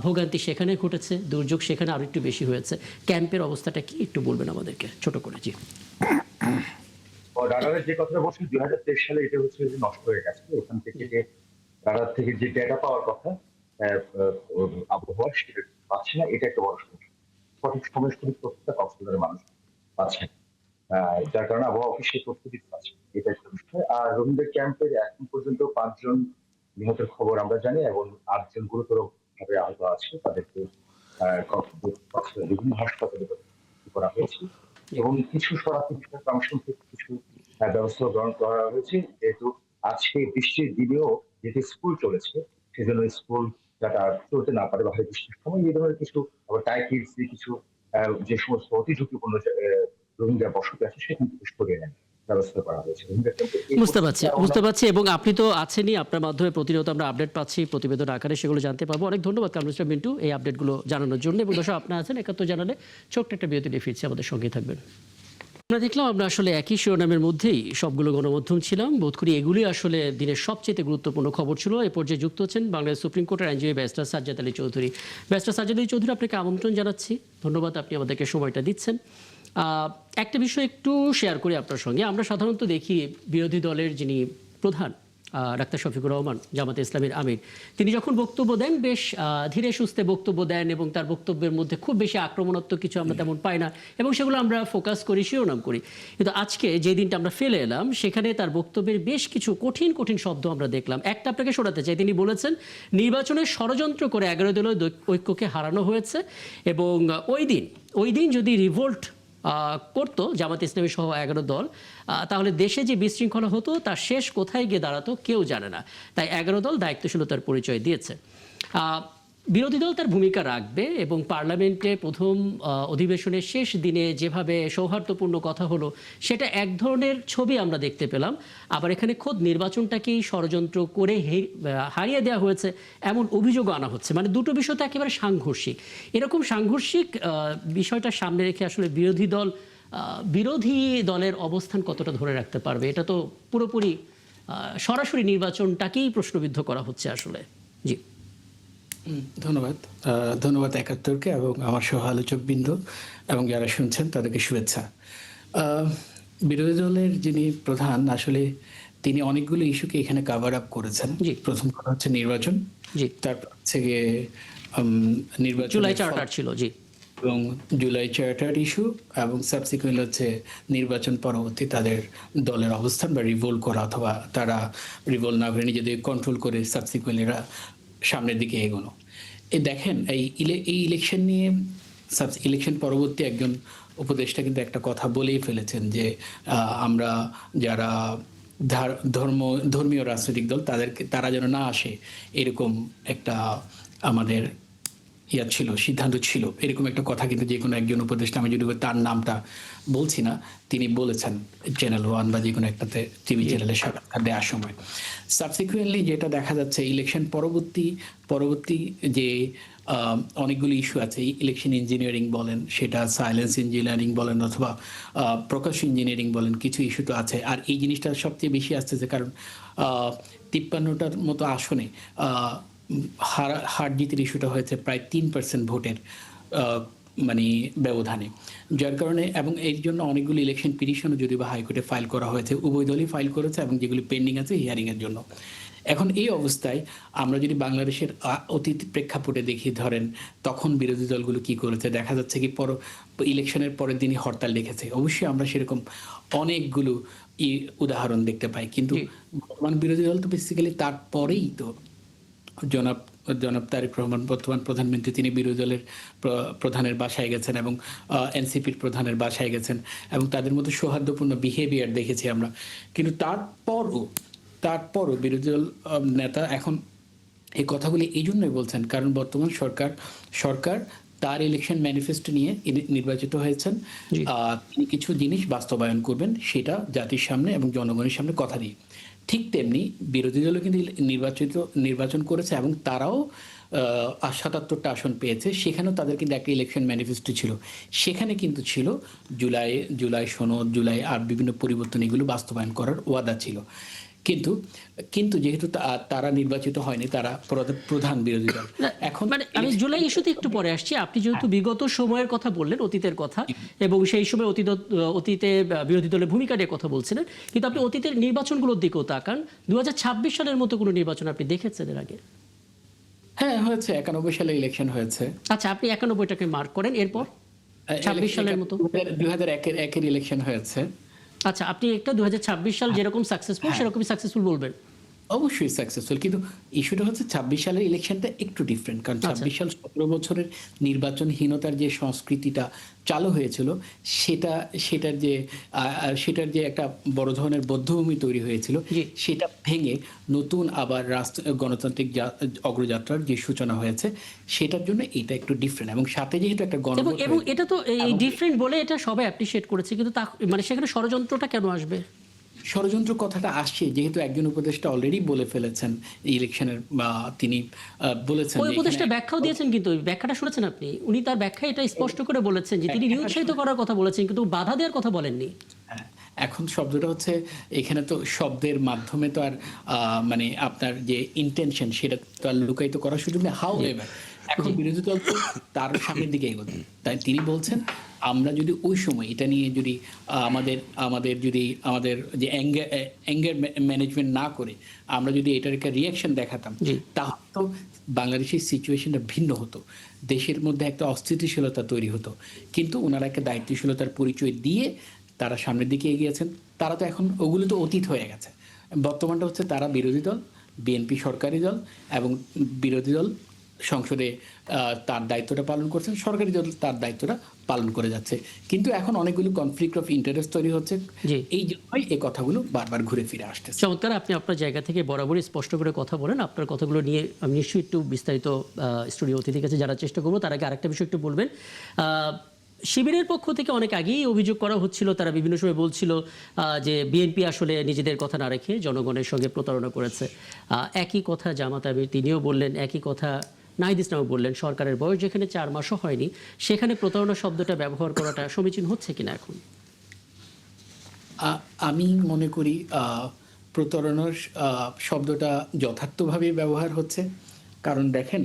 ভোগান্তি সেখানে ঘটেছে, দুর্যোগ সেখানে আরো একটু বেশি হয়েছে। ক্যাম্পের অবস্থাটা কি একটু বলবেন আমাদেরকে ছোট করে? জি। রাডারের যে কথাটা বলছেন 2023 সালে এটা হচ্ছে যে নষ্ট হয়ে গেছে। ওখান থেকে যে রাডার থেকে যে ডেটা পাওয়ার কথা আবহাওয়া, সেটা পাচ্ছে না। এটা একটা বড় সমস্যা। সঠিক সময় সঠিক তথ্যটা কক্সবাজারের মানুষ পাচ্ছে না। যার কারণে আবহাওয়া অফিস সেই তথ্য দিতে পারছে না। এটা একটা বিষয়। আর রোহিঙ্গা ক্যাম্পের এখন পর্যন্ত 5 জন নিহতের খবর আমরা জানি এবং 8 জন গুরুতর ভাবে আহত আছে। তাদেরকে কক্সবাজার বিভিন্ন হাসপাতালে ভর্তি করা হয়েছে এবং কিছু শরণার্থী বিষয়ক কমিশন থেকে কিছু ব্যবস্থা গ্রহণ করা হয়েছে, যেহেতু আজকে বৃষ্টির দিনেও যেহেতু স্কুল চলেছে সেজন্য স্কুল যাতে আর চলতে না পারে বা হয় বৃষ্টির সময় এই ধরনের কিছু আবার টাইকিডস কিছু যে সমস্ত অতি ঝুঁকিপূর্ণ রোহিঙ্গা বসতি আছে সেখান থেকে সরিয়ে নেন ব্যবস্থা করা হয়েছে। রোহিঙ্গা ক্যাম্পে এই বুঝতে পারছি এবং আপনি তো আছেনই, আপনার মাধ্যমে প্রতিনিয়ত আমরা আপডেট পাচ্ছি, প্রতিবেদন আকারে সেগুলো জানতে পারবো। অনেক ধন্যবাদ কামরুল মিন্টু এই আপডেটগুলো জানানোর জন্য। এবং দর্শক আপনারা আছেন 71 জানালে ছোট্ট একটা বিরতি নিয়ে ফিরছি, আমাদের সঙ্গেই থাকবেন। আমরা দেখলাম আমরা আসলে একই শিরোনামের মধ্যেই সবগুলো গণমাধ্যম ছিলাম। বোধ করি এগুলি আসলে দিনের সবচেয়ে গুরুত্বপূর্ণ খবর ছিল। এ পর্যায়ে যুক্ত হচ্ছেন বাংলাদেশ সুপ্রিম কোর্টের আইনজীবী ব্যারিস্টার সাজ্জাদ আলী চৌধুরী। ব্যারিস্টার সাজ্জাদ আলী চৌধুরী, আপনাকে আমন্ত্রণ জানাচ্ছি। ধন্যবাদ, আপনি আমাদেরকে সময়টা দিচ্ছেন। একটা বিষয় একটু শেয়ার করি আপনার সঙ্গে। আমরা সাধারণত দেখি বিরোধী দলের যিনি প্রধান ডাক্তার শফিকুর রহমান, জামাতে ইসলামীর আমির, তিনি যখন বক্তব্য দেন বেশ ধীরে সুস্থে বক্তব্য দেন এবং তার বক্তব্যের মধ্যে খুব বেশি আক্রমণাত্মক কিছু আমরা তেমন পাই না এবং সেগুলো আমরা ফোকাস করি, শিরোনাম করি। কিন্তু আজকে যে দিনটা আমরা ফেলে এলাম সেখানে তার বক্তব্যের বেশ কিছু কঠিন কঠিন শব্দ আমরা দেখলাম। একটা আপনাকে শোনাতে চাই। তিনি বলেছেন নির্বাচনের ষড়যন্ত্র করে 11 দলীয় ঐক্যকে হারানো হয়েছে এবং ওই দিন যদি রিভোল্ট করতো জামাত ইসলামী সহ 11 দল, তাহলে দেশে যে বিশৃঙ্খলা হতো তার শেষ কোথায় গিয়ে দাঁড়াতো কেউ জানে না। তাই 11 দল দায়িত্বশীলতার পরিচয় দিয়েছে। বিরোধী দল তার ভূমিকা রাখবে এবং পার্লামেন্টে প্রথম অধিবেশনের শেষ দিনে যেভাবে সৌহার্দ্যপূর্ণ কথা হলো সেটা এক ধরনের ছবি আমরা দেখতে পেলাম। আবার এখানে খোদ নির্বাচনটাকেই ষড়যন্ত্র করে হারিয়ে দেওয়া হয়েছে এমন অভিযোগও আনা হচ্ছে। মানে দুটো বিষয় তো একেবারে সাংঘর্ষিক। এরকম সাংঘর্ষিক বিষয়টা সামনে রেখে আসলে বিরোধী দলের অবস্থান কতটা ধরে রাখতে পারবে? এটা তো পুরোপুরি সরাসরি নির্বাচনটাকেই প্রশ্নবিদ্ধ করা হচ্ছে আসলে। জি, ধন্যবাদ 71কে এবং আমার সহ আলোচকবৃন্দ এবং যারা শুনছেন তাদেরকে শুভেচ্ছা। বিরোধী দলের যিনি প্রধান, আসলে তিনি অনেকগুলো ইস্যুকে এখানে কাভার আপ করেছেন। প্রথম কথা হচ্ছে নির্বাচন, তারপর হচ্ছে গিয়ে নির্বাচন জুলাই চার্টার ছিল, জি, এবং জুলাই চার্টার ইস্যু এবং সাবসিকুয়েন্ট হচ্ছে নির্বাচন পরবর্তী তাদের দলের অবস্থান বা রিভোল্ট করা, অথবা তারা রিভোল্ট না করে নিজেদের কন্ট্রোল করে সাবসিকুয়েন্টরা সামনের দিকে এগোনো। দেখেন এই ইলেকশন নিয়ে ইলেকশন পরবর্তী একজন উপদেষ্টা কিন্তু একটা কথা বলেই ফেলেছেন যে আমরা যারা ধর্মীয় রাজনৈতিক দল তারা যেন না আসে, এরকম একটা আমাদের সিদ্ধান্ত ছিল। এরকম একটা কথা কিন্তু যে কোনো একজন উপদেষ্টা, আমি যদি তার নামটা বলছি না, তিনি বলেছেন চ্যানেল 1 বা যে কোনো একটাতে টিভি চ্যানেলে সাক্ষাৎকার দেওয়ার সময়। সাবসিকুয়েন্টলি যেটা দেখা যাচ্ছে ইলেকশন পরবর্তী যে অনেকগুলি ইস্যু আছে, ইলেকশন ইঞ্জিনিয়ারিং বলেন, সেটা সাইলেন্স ইঞ্জিনিয়ারিং বলেন অথবা প্রকাশ ইঞ্জিনিয়ারিং বলেন, কিছু ইস্যু তো আছে। আর এই জিনিসটা সবচেয়ে বেশি আসতেছে কারণ 53টার মতো আসনে হার জিতের ইস্যুটা হয়েছে প্রায় 3% ভোটের মানে ব্যবধানে, যার কারণে এবং এর জন্য অনেকগুলো ইলেকশন পিটিশনও যদি বা হাইকোর্টে ফাইল করা হয়েছে, উভয় দলই ফাইল করেছে এবং যেগুলি পেন্ডিং আছে হিয়ারিংয়ের জন্য। এখন এই অবস্থায় আমরা যদি বাংলাদেশের অতীত প্রেক্ষাপটে দেখি, ধরেন তখন বিরোধী দলগুলো কি করেছে, দেখা যাচ্ছে কি ইলেকশনের পরের দিনই হরতাল ডেকেছে। অবশ্যই আমরা সেরকম অনেকগুলো উদাহরণ দেখতে পাই, কিন্তু বর্তমান বিরোধী দল তো বেসিক্যালি তারপরেই তো জনাব তারেক রহমান বর্তমান প্রধানমন্ত্রী, তিনি বিরোধী দলের প্রধানের বাসায় গেছেন এবং এনসিপির প্রধানের বাসায় গেছেন এবং তাদের মধ্যে সৌহার্দ্যপূর্ণ বিহেভিয়ার দেখেছি আমরা। কিন্তু তারপরও বিরোধী দল নেতা এখন এই কথাগুলি এই জন্যই বলছেন কারণ বর্তমান সরকার তার ইলেকশন ম্যানিফেস্টো নিয়ে নির্বাচিত হয়েছেন। তিনি কিছু জিনিস বাস্তবায়ন করবেন, সেটা জাতির সামনে এবং জনগণের সামনে কথা দিয়ে। ঠিক তেমনি বিরোধী দলও কিন্তু নির্বাচন করেছে এবং তারাও 77টা আসন পেয়েছে। সেখানেও তাদের কিন্তু একটা ইলেকশন ম্যানিফেস্টো ছিল, সেখানে কিন্তু ছিল জুলাই সনদ, জুলাই আর বিভিন্ন পরিবর্তন, এগুলো বাস্তবায়ন করার ওয়াদা ছিল। কিন্তু যেহেতু তারা নির্বাচিত হয়নি, তারা প্রধান বিরোধী দল। এখন মানে আমি জুলাই ইস্যুতে একটু পরে আসছি। আপনি যেহেতু বিগত সময়ের কথা বললেন, অতীতের কথা, এবং সেই সময় অতীতে বিরোধী দলের ভূমিকা নিয়ে কথা বলছিলেন, কিন্তু আপনি অতীতের নির্বাচনগুলোর দিকেও তাকান। 2026 সালের মতো কোনো নির্বাচন আপনি দেখেছেন এর আগে? হ্যাঁ, হয়েছে। 91 সালে ইলেকশন হয়েছে। আচ্ছা, আপনি 91টাকে মার্ক করেন। এরপর 26 সালের মতো? 2001-এর ইলেকশন হয়েছে। আচ্ছা, আপনি একটা 2026 সাল যেরকম সাকসেসফুল সেরকমই সাকসেসফুল বলবেন? অবশ্যই সাকসেসফুল, কিন্তু ইস্যুটা হচ্ছে 26 সালের ইলেকশনটা একটু ডিফারেন্ট, কারণ 26 সাল 17 বছরের নির্বাচনহীনতার যে সংস্কৃতিটা চালু হয়েছিল সেটার যে একটা বড় ধরনের বধ্যভূমি তৈরি হয়েছিল, সেটা ভেঙে নতুন আবার গণতান্ত্রিক অগ্রযাত্রার যে সূচনা হয়েছে, সেটার জন্য এটা একটু ডিফারেন্ট। এবং সাথে যেহেতু একটা গণভোট এবং এটা তো এই ডিফারেন্ট বলে এটা সবাই অ্যাপ্রিশিয়েট করেছে, কিন্তু মানে সেখানে ষড়যন্ত্রটা কেন আসবে? ষড়যন্ত্র কথাটা আসছে যেহেতু একজন উপদেষ্টা অলরেডি বলে ফেলেছেন ইলেকশনের, বা তিনি বলেছেন, ওই উপদেষ্টা ব্যাখ্যাও দিয়েছেন, কিন্তু ব্যাখ্যাটা শুনেছেন আপনি? উনি তার ব্যাখ্যা এটা স্পষ্ট করে বলেছেন যে তিনি নিরুৎসাহিত করার কথা বলেছেন, কিন্তু বাধা দেওয়ার কথা বলেননি। এখন শব্দটা হচ্ছে, এখানে তো শব্দের মাধ্যমে তো আর মানে আপনার যে ইন্টেনশন সেটা তো আর লুকায়িত করার সুযোগ নেই। হাউ এভার এখন বিরোধী দল তো তার সামনের দিকে এগোচ্ছে, তাই তিনি বলছেন আমরা যদি ওই সময় এটা নিয়ে যদি আমাদের যে অ্যাঙ্গার ম্যানেজমেন্ট না করে আমরা যদি এটার একটা রিয়াকশন দেখাতাম, তাহলে তো বাংলাদেশের সিচুয়েশনটা ভিন্ন হতো, দেশের মধ্যে একটা অস্থিতিশীলতা তৈরি হতো। কিন্তু ওনারা একটা দায়িত্বশীলতার পরিচয় দিয়ে তারা সামনের দিকে এগিয়েছেন। তারা তো এখন ওগুলো তো অতীত হয়ে গেছে। বর্তমানটা হচ্ছে তারা বিরোধী দল, বিএনপি সরকারি দল, এবং বিরোধী দল সংসদে তার দায়িত্বটা পালন করছেন, সরকারি দল তার দায়িত্বটা পালন করে যাচ্ছে। কিন্তু এখন অনেকগুলো কনফ্লিক্ট অফ ইন্টারেস্ট তৈরি হচ্ছে, এই জন্যই এই কথাগুলো বারবার ঘুরে ফিরে আসতেছে। চমৎকার, আপনি আপনার জায়গা থেকে বরাবরই স্পষ্ট করে কথা বলেন। আপনার কথাগুলো নিয়ে আমি নিশ্চয়ই একটু বিস্তারিত স্টুডিও অতিথির কাছে জানার চেষ্টা করবো। তার আগে আরেকটা বিষয় একটু বলবেন। শিবিরের পক্ষ থেকে অনেক আগেই অভিযোগ করা হচ্ছিল, তারা বিভিন্ন সময় বলছিল যে বিএনপি আসলে নিজেদের কথা না রেখে জনগণের সঙ্গে প্রতারণা করেছে। একই কথা জামাত আমির তিনিও বললেন, একই কথা নাহিদ ইসলামও বললেন। সরকারের বয়স যেখানে 4 মাসও হয়নি, সেখানে প্রতারণা শব্দটা ব্যবহার করাটা সমীচীন হচ্ছে কিনা এখন? আমি মনে করি প্রতারণার শব্দটা যথার্থভাবে ব্যবহার হচ্ছে। কারণ দেখেন,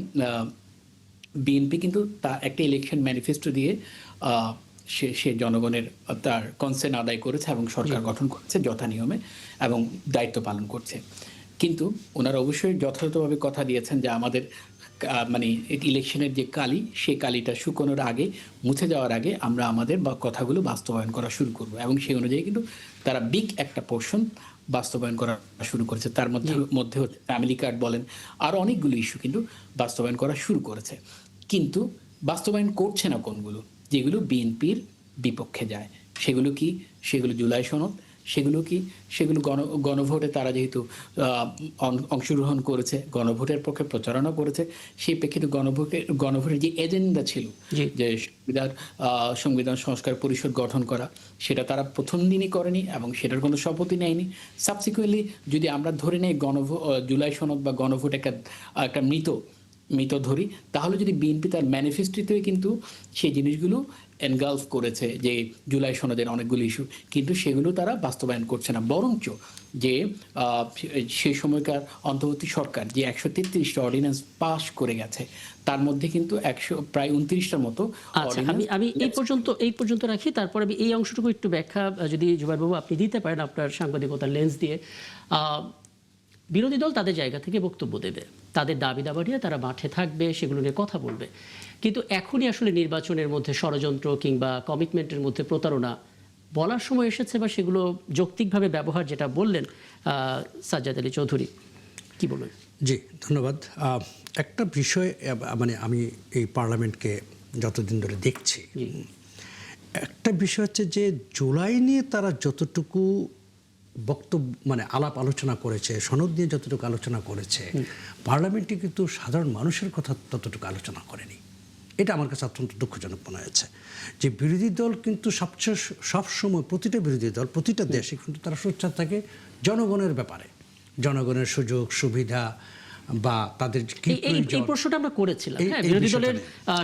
বিএনপি কিন্তু তার একটা ইলেকশন ম্যানিফেস্টো দিয়ে সে জনগণের তার কনসেন্ট আদায় করেছে এবং সরকার গঠন করেছে যথা নিয়মে এবং দায়িত্ব পালন করছে। কিন্তু ওনারা অবশ্যই যথাযথভাবে কথা দিয়েছেন যে আমাদের মানে ইলেকশনের যে কালি, সেই কালিটা শুকোনোর আগে, মুছে যাওয়ার আগে আমরা আমাদের কথাগুলো বাস্তবায়ন করা শুরু করব। এবং সেই অনুযায়ী কিন্তু তারা বিগ একটা পোর্শন বাস্তবায়ন করা শুরু করেছে। তার মধ্যে হচ্ছে ফ্যামিলি কার্ড বলেন, আরও অনেকগুলো ইস্যু কিন্তু বাস্তবায়ন করা শুরু করেছে। কিন্তু বাস্তবায়ন করছে না কোনগুলো, যেগুলো বিএনপির বিপক্ষে যায়। সেগুলো কি? সেগুলো জুলাই সনদ। সেগুলো গণভোটে তারা যেহেতু অংশগ্রহণ করেছে, গণভোটের পক্ষে প্রচারণা করেছে, সেই প্রেক্ষিতে গণভোটের যে এজেন্ডা ছিল যে সংবিধান সংস্কার পরিষদ গঠন করা, সেটা তারা প্রথম দিনই করেনি এবং সেটার কোনো শপথই নেয়নি। সাবসিকুয়েন্টলি যদি আমরা ধরে নেই জুলাই সনদ বা গণভোট একটা মৃত ধরি, তাহলে যদি বিএনপি তার ম্যানিফেস্টোতে কিন্তু সেই জিনিসগুলো এনগালফ করেছে, যে জুলাই সনদের অনেকগুলো ইস্যু, কিন্তু সেগুলো তারা বাস্তবায়ন করছে না। বরঞ্চ যে সেই সময়কার অন্তর্বর্তী সরকার যে 133টা অর্ডিন্যান্স পাস করে গেছে, তার মধ্যে কিন্তু প্রায় 29টার মতো। আচ্ছা, আমি এই পর্যন্ত রাখি, তারপর আমি এই অংশটুকু একটু ব্যাখ্যা যদি জুবাইরবাবু আপনি দিতে পারেন আপনার সাংবাদিকতার লেন্স দিয়ে। বিরোধী দল তাদের জায়গা থেকে বক্তব্য দেবে, তাদের দাবি দাবা নিয়ে তারা মাঠে থাকবে, সেগুলো নিয়ে কথা বলবে। কিন্তু এখনই আসলে নির্বাচনের মধ্যে ষড়যন্ত্র কিংবা কমিটমেন্টের মধ্যে প্রতারণা বলার সময় এসেছে, বা সেগুলো যৌক্তিকভাবে ব্যবহার, যেটা বললেন সাজ্জাদ আলী চৌধুরী, কি বলবেন? জি, ধন্যবাদ। একটা বিষয়, মানে আমি এই পার্লামেন্টকে যতদিন ধরে দেখছি, একটা বিষয় হচ্ছে যে জুলাই নিয়ে তারা যতটুকু বক্তব্য মানে আলাপ আলোচনা করেছে, সনদ নিয়ে যতটুকু আলোচনা করেছে, পার্লামেন্টে কিন্তু সাধারণ মানুষের কথা ততটুকু আলোচনা করেনি। এটা আমার কাছে অত্যন্ত দুঃখজনক মনে হয়েছে যে বিরোধী দল কিন্তু সবসময় প্রতিটা বিরোধী দল প্রতিটা দেশে কিন্তু তারা সোচ্চার থাকে জনগণের ব্যাপারে, জনগণের সুযোগ সুবিধা বা তাদের কি প্রয়োজন। এই প্রশ্নটা আমরা করেছিলাম, হ্যাঁ, বিরোধী দলের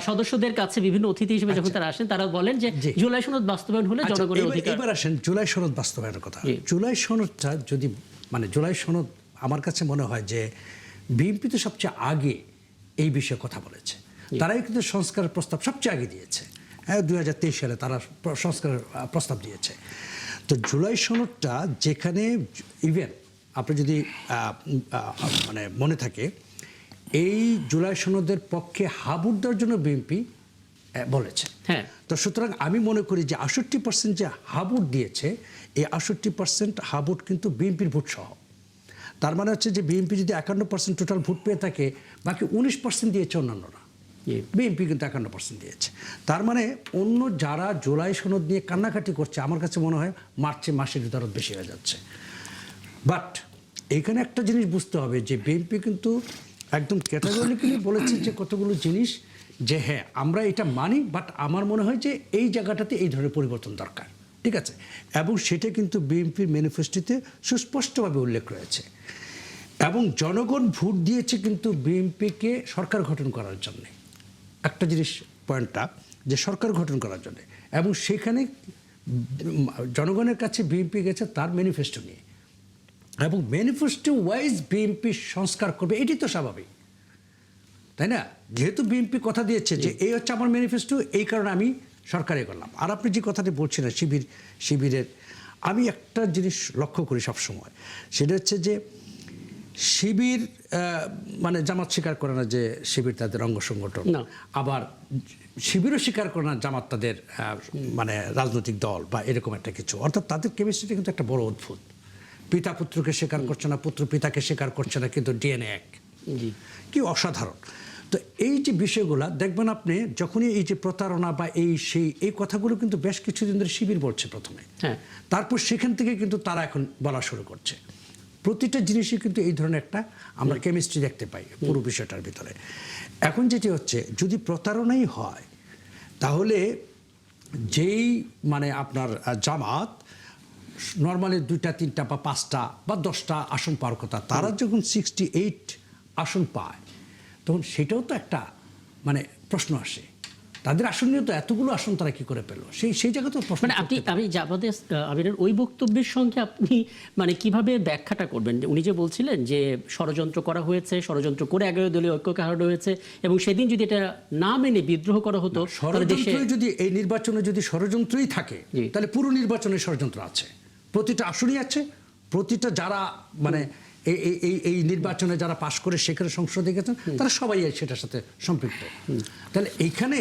সদস্যদের কাছে বিভিন্ন অতিথি হিসেবে যখন তারা আসেন, তারা বলেন যে জুলাই সনদ বাস্তবায়ন হলে জনগণের অধিকার। এবার আসেন জুলাই সনদ বাস্তবায়নের কথা। জুলাই সনদটা যদি মানে জুলাই সনদ, আমার কাছে মনে হয় যে বিএনপি তো সবচেয়ে আগে এই বিষয়ে কথা বলেছে, তারাই কিন্তু সংস্কারের প্রস্তাব সবচেয়ে আগে দিয়েছে। হ্যাঁ, 2023 সালে তারা সংস্কারের প্রস্তাব দিয়েছে। তো জুলাই সনদটা যেখানে ইভেন আপনি যদি মানে মনে থাকে, এই জুলাই সনদের পক্ষে হাবুর দেওয়ার জন্য বিএনপি বলেছে। হ্যাঁ। তো সুতরাং আমি মনে করি যে 68% যে হাবুট দিয়েছে, এই 68% হাবুট কিন্তু বিএনপির ভোট সহ। তার মানে হচ্ছে যে বিএনপি যদি 51% টোটাল ভোট পেয়ে থাকে, বাকি 19% দিয়েছে অন্যান্যরা। বিএনপি কিন্তু 51% দিয়েছে। তার মানে অন্য যারা জুলাই সনদ নিয়ে কান্নাকাটি করছে, আমার কাছে মনে হয় মার্চে মাসের দরদ বেশি হয়ে যাচ্ছে। বাট এইখানে একটা জিনিস বুঝতে হবে যে বিএনপি কিন্তু একদম ক্যাটাগরিক্যালি বলেছে যে কতগুলো জিনিস, যে হ্যাঁ আমরা এটা মানি, বাট আমার মনে হয় যে এই জায়গাটাতে এই ধরনের পরিবর্তন দরকার, ঠিক আছে। এবং সেটা কিন্তু বিএনপির ম্যানিফেস্টোতে সুস্পষ্টভাবে উল্লেখ রয়েছে। এবং জনগণ ভোট দিয়েছে কিন্তু বিএনপিকে সরকার গঠন করার জন্যে। একটা জিনিস পয়েন্টটা যে সরকার গঠন করার জন্য, এবং সেখানে জনগণের কাছে বিএনপি গেছে তার ম্যানিফেস্টো নিয়ে, এবং ম্যানিফেস্টো ওয়াইজ বিএনপি সংস্কার করবে, এটি তো স্বাভাবিক, তাই না? যেহেতু বিএনপি কথা দিয়েছে যে এই হচ্ছে আমার ম্যানিফেস্টো, এই কারণে আমি সরকারে করলাম। আর আপনি যে কথাটি বলছেন শিবিরের, আমি একটা জিনিস লক্ষ্য করি সবসময়, সেটা হচ্ছে যে শিবির মানে জামাত স্বীকার করে না যে শিবির তাদের অঙ্গ সংগঠন, আবার শিবিরও স্বীকার করে না জামাত তাদের মানে রাজনৈতিক দল বা এরকম একটা কিছু। অর্থাৎ তাদের কেমিস্ট্রিটা কিন্তু একটা বড় অদ্ভুত। পিতা পুত্রকে স্বীকার করছে না, পুত্র পিতাকে স্বীকার করছে না, কিন্তু ডিএনএ এক। কি অসাধারণ! তো এই যে বিষয়গুলো দেখবেন আপনি, যখনই এই যে প্রতারণা বা এই কথাগুলো কিন্তু বেশ কিছুদিন ধরে শিবির বলছে প্রথমে, তারপর সেখান থেকে কিন্তু তারা এখন বলা শুরু করছে। প্রতিটা জিনিসই কিন্তু এই ধরনের একটা আমরা কেমিস্ট্রি দেখতে পাই পুরো বিষয়টার ভিতরে। এখন যেটি হচ্ছে, যদি প্রতারণাই হয় তাহলে যেই মানে আপনার জামাত নর্মালি 2টা 3টা বা 5টা বা 10টা আসন পাওয়ার কথা, তারা যখন 68 আসন পায়, তখন সেটাও তো একটা মানে প্রশ্ন আসে, তাদের আসন নিয়ে তো এতগুলো আসন তারা কি করে পেল, সেই জায়গা তো প্রশ্ন। মানে আমি জামাতের আমিরের ওই বক্তব্যের সঙ্গে আপনি মানে কিভাবে ব্যাখ্যাটা করবেন? উনি যে বলছিলেন যে ষড়যন্ত্র করা হয়েছে, ষড়যন্ত্র করে 11 দলীয় ঐক্যকে হারানো হয়েছে, এবং সেদিন যদি এটা না মেনে বিদ্রোহ করা হতো, ষড়যন্ত্র যদি এই নির্বাচনে যদি ষড়যন্ত্রই থাকে, তাহলে পুরো নির্বাচনে ষড়যন্ত্র আছে, প্রতিটা আসনই আছে, প্রতিটা যারা মানে এই নির্বাচনে যারা পাশ করে সেখানে সংসদে গেছেন তারা সবাই সেটার সাথে সম্পৃক্ত। তাহলে এইখানে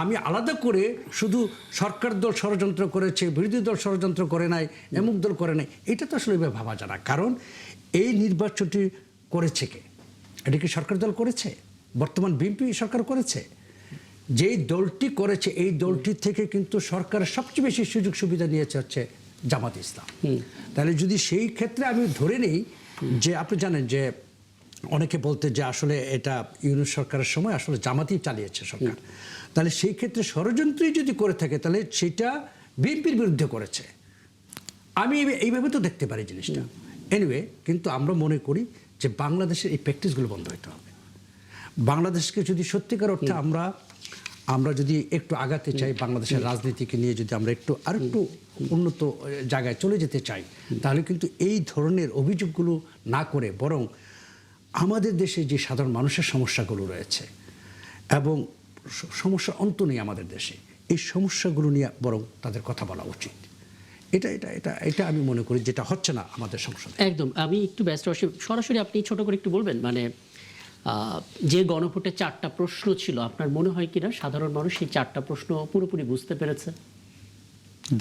আমি আলাদা করে শুধু সরকার দল ষড়যন্ত্র করেছে, বিরোধী দল ষড়যন্ত্র করে নাই, এমুক দল করে নাই, এটা তো আসলে এভাবে ভাবা যায় না। কারণ এই নির্বাচনটি করেছে কে? এটা কি সরকার দল করেছে? বর্তমান বিএনপি সরকার করেছে? যেই দলটি করেছে এই দলটি থেকে কিন্তু সরকারের সবচেয়ে বেশি সুযোগ সুবিধা নিয়েছে হচ্ছে জামাত ইসলাম। তাহলে যদি সেই ক্ষেত্রে আমি ধরে নিই যে আপনি জানেন যে অনেকে বলতে যে আসলে এটা ইউনূস সরকারের সময় আসলে জামাতই চালিয়েছে সরকার, তাহলে সেই ক্ষেত্রে ষড়যন্ত্রই যদি করে থাকে তাহলে সেটা বিএনপির বিরুদ্ধে করেছে। আমি এইভাবে তো দেখতে পারি জিনিসটা। এনিওয়ে, কিন্তু আমরা মনে করি যে বাংলাদেশের এই প্র্যাকটিসগুলো বন্ধ হতে হবে। বাংলাদেশকে যদি সত্যিকার অর্থে আমরা যদি একটু আগাতে চাই, বাংলাদেশের রাজনীতিকে নিয়ে যদি আমরা আরেকটু উন্নত জায়গায় চলে যেতে চাই, তাহলে কিন্তু এই ধরনের অভিযোগগুলো না করে বরং আমাদের দেশে যে সাধারণ মানুষের সমস্যাগুলো রয়েছে, এবং সমস্যা অন্ত নেই আমাদের দেশে, এই সমস্যাগুলো নিয়ে বরং তাদের কথা বলা উচিত। এটা আমি মনে করি যেটা হচ্ছে না আমাদের সংসদে। একদম। আমি একটু ব্যস্ত আছি, সরাসরি আপনি ছোট করে একটু বলবেন, মানে যে গণভোটে 4টা প্রশ্ন ছিল, আপনার মনে হয় কিনা সাধারণ মানুষ সেই 4টা প্রশ্ন পুরোপুরি বুঝতে পেরেছে?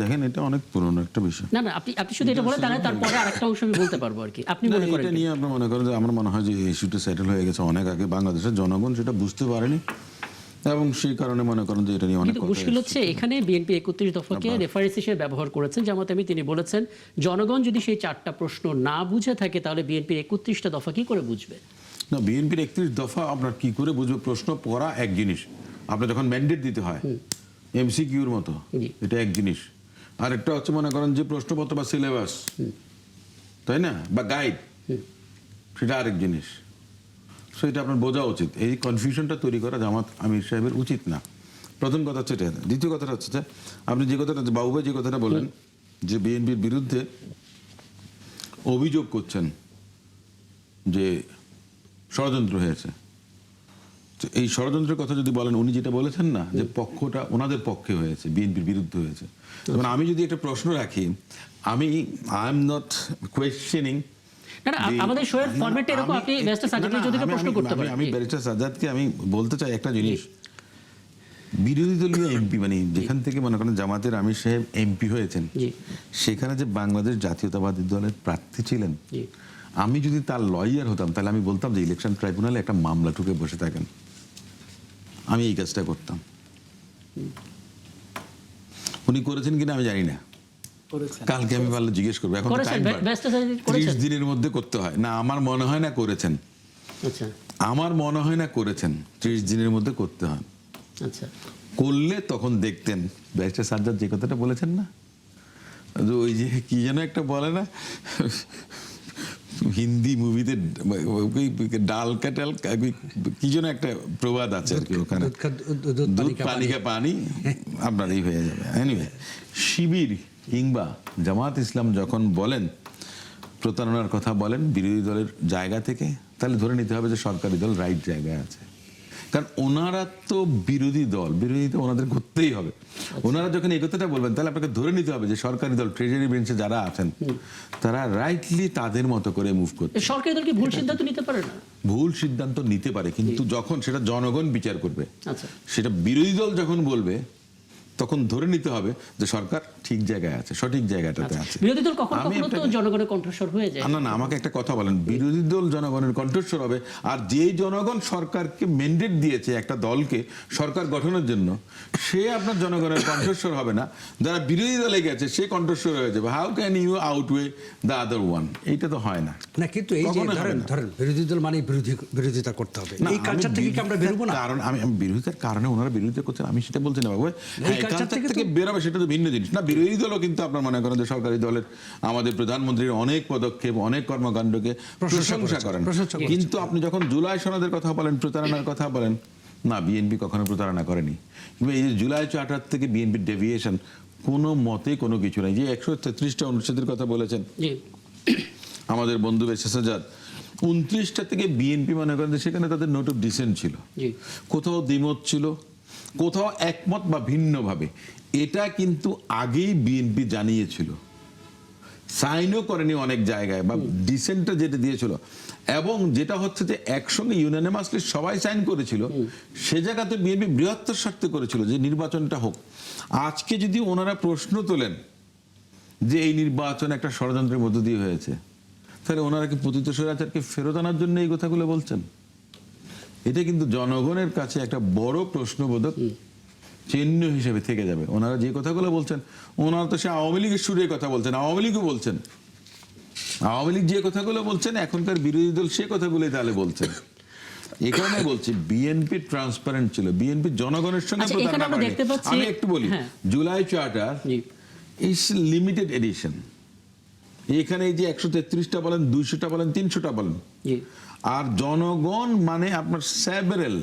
দেখেন, এটা অনেক পুরনো একটা বিষয়। না আপনি শুধু এটা বলে তারপরে আরেকটা অংশ আমি বলতে পারবো আর কি। আপনি মনে করেন এটা নিয়ে আপনি মনে করেন যে আমার মনে হয় যে ইস্যুটা সেটেল হয়ে গেছে অনেক আগে, বাংলাদেশের জনগণ সেটা বুঝতে পারেনি, এবং সেই কারণে মনে করেন যে এটা নিয়ে অনেক কথা। মুশকিল হচ্ছে এখানে বিএনপি 31 দফাকে রেফারেন্স হিসেবে ব্যবহার করেছেন জামাত। তিনি বলেছেন জনগণ যদি সেই 4টা প্রশ্ন না বুঝে থাকে তাহলে বিএনপি 31টা দফা কি করে বুঝবে? না, বিএনপির 31 দফা আপনার কি করে বুঝবে? প্রশ্ন পড়া এক জিনিস, আপনার যখন ম্যান্ডেট দিতে হয় এমসিকিউর মতো, এটা এক জিনিস। আর একটা হচ্ছে মনে করেন যে প্রশ্নপত্র বা সিলেবাস, তাই না, বা গাইড, সেটা আরেক জিনিস। সেটা আপনার বোঝা উচিত। এই কনফিউশনটা তৈরি করা জামাত আমির সাহেবের উচিত না। প্রথম কথা হচ্ছে এটা। দ্বিতীয় কথাটা হচ্ছে যে আপনি যে কথাটা বাবুভাই যে কথাটা বললেন যে বিএনপির বিরুদ্ধে অভিযোগ করছেন যে ষড়যন্ত্র হয়েছে, এই ষড়যন্ত্রের কথা যদি বলেন, উনি যেটা বলেছেন না যে পক্ষটা ওনাদের পক্ষে হয়েছে, বিএনপির বিরুদ্ধে হয়েছে। মানে আমি যদি একটা প্রশ্ন রাখি, আই এম নট কোয়েশ্চেনিং। আমাদের শোয়ের ফরম্যাটে এরকম আপনি ব্যারিস্টার সাজ্জাদকে যদি প্রশ্ন করতে পারেন। আমি ব্যারিস্টার সাজ্জাদকে আমি বলতে চাই একটা জিনিস, বিরোধী দলীয় এমপি মানে যেখান থেকে মনে করেন জামাতের আমির সাহেব এমপি হয়েছেন, জি সেখানে যে বাংলাদেশ জাতীয়তাবাদী দলের প্রার্থী ছিলেন, জি আমি যদি তার লয়ার হতাম তাহলে আমি বলতাম যে ইলেকশন ট্রাইব্যুনালে একটা মামলা ঠুকে বসে থাকেন, আমি এই কাজটা করতাম। উনি করেছেন কিনা আমি জানি না, করেছেন। কালকে আমি ভালো জিজ্ঞেস করবো। এখন করেছেন, ব্যস্ত থাকেন, 30 করেছেন? দিনের মধ্যে করতে হয় না, আমার মনে হয় না করেছেন, আচ্ছা আমার মনে হয় না করেছেন, 30 দিনের মধ্যে করতে হয়। আচ্ছা করলে তখন দেখতেন ব্যারিস্টার সাজ্জাদ যে কথাটা বলেছেন না, যে ওই যে কি যেন একটা বলে না হিন্দি মুভিতে ডাল কাটাল কি যেন একটা প্রবাদ আছে আর কি, ওখানে দুধ পানি কা পানি আপনার এই হয়ে যাবে। এনিওয়ে, শিবির কিংবা জামাত ইসলাম যখন বলেন প্রতারণার কথা বলেন বিরোধী দলের জায়গা থেকে, তাহলে ধরে নিতে হবে যে সরকারি দল রাইট জায়গায় আছে। কারণ ওনারা তো বিরোধী দল, বিরোধী তো ওনাদের করতেই হবে। ওনারা যখন এই কথাটা বলবেন তাহলে আপনাকে ধরে নিতে হবে যে সরকারি দল ট্রেজারি বেঞ্চে যারা আছেন তারা রাইটলি তাদের মতো করে মুভ করছে। সরকারি দল কি ভুল সিদ্ধান্ত নিতে পারে না? ভুল সিদ্ধান্ত নিতে পারে, কিন্তু যখন সেটা জনগণ বিচার করবে, আচ্ছা সেটা বিরোধী দল যখন বলবে তখন ধরে নিতে হবে যে সরকার ঠিক জায়গায় আছে, সঠিক জায়গাটাতে আছে। বিরোধী দল কখনো আমি কখনো তো আপনাকে- জনগণের কণ্ঠস্বর হয়ে যায়। না না, আমাকে একটা কথা বলেন, বিরোধী দল জনগণের কণ্ঠস্বর হবে, আর যেই জনগণ সরকারকে ম্যান্ডেট দিয়েছে একটা দলকে সরকার গঠনের জন্য, সে আপনার জনগণের কণ্ঠস্বর হবে না। যারা বিরোধী দলে গেছে সে কণ্ঠস্বর হয়ে যাবে। How can you outweigh the other one? এইটা তো হয় না। না, কিন্তু এই যে কখনোই হবে ধরেন না। ধরেন বিরোধী দল মানে বিরোধিতা করতে হবে, না, এই কালচার থেকে কি আমরা বেরোবো না? কারণ আমি বিরোধিতার কারণে ওনারা বিরোধিতা করছেন, আমি সেটা বলছি না বাবু। হ্যাঁ, কালচার কালচার থেকে থেকে বেরোবে সেটা তো ভিন্ন জিনিস না। বিরোধী দলও কিন্তু আপনার মনে করেন যে সরকারি দলের আমাদের প্রধানমন্ত্রীর অনেক পদক্ষেপ, অনেক কর্মকাণ্ডকে প্রশংসা করেন, কিন্তু আপনি যখন জুলাই সনদের কথা বলেন, প্রতারণার কথা বলেন, না বিএনপি কখনো প্রতারণা করেনি। কিংবা এই যে জুলাই চার্টার থেকে বিএনপির ডেভিয়েশন কোনো মতে কোনো কিছু নাই। যে 133টা অনুচ্ছেদের কথা বলেছেন জি আমাদের বন্ধু বেশি সাজাদ, 29টা থেকে বিএনপি মনে করেন যে সেখানে তাদের নোট অফ ডিসেন্ট ছিল, জি কোথাও দ্বিমত ছিল, কোথাও একমত বা ভিন্নভাবে। এটা কিন্তু আগেই বিএনপি জানিয়েছিল, সাইনও করেনি অনেক জায়গায়, বা ডিসেন্টটা যেটা দিয়েছিল, এবং যেটা হচ্ছে যে একসঙ্গে ইউনানিমাসলি সবাই সাইন করেছিল, সে জায়গাতে বিএনপি বৃহত্তর স্বার্থে করেছিল যে নির্বাচনটা হোক। আজকে যদি ওনারা প্রশ্ন তোলেন যে এই নির্বাচন একটা ষড়যন্ত্রের মধ্য দিয়ে হয়েছে, তাহলে ওনারা কি পতিত স্বৈরাচারকে ফেরত আনার জন্য এই কথাগুলো বলছেন? এটা কিন্তু জনগণের কাছে একটা বড় প্রশ্নবোধক চিহ্ন হিসেবে থেকে যাবে। ওনারা যে কথাগুলো বলছেন, ওনারা তো সে আওয়ামী লীগের সুরে কথা বলছেন, আওয়ামী লীগও বলছেন, আওয়ামী লীগ যে কথাগুলো বলছেন এখনকার বিরোধী দল সে কথাগুলোই তাহলে বলছেন। এই কারণে বলছি বিএনপি ট্রান্সপারেন্ট ছিল, বিএনপি জনগণের সঙ্গে আচ্ছা, এখানে প্রতারণা আমরা করেনি। দেখতে পাচ্ছি- আমি একটু বলি, হ্যাঁ। জুলাই চার্টার জি ইস লিমিটেড এডিশন। এখানে এই যে 133টা বলেন, 200টা বলেন, 300টা বলেন, জি আর জনগণ মানে আপনার সেভারেল,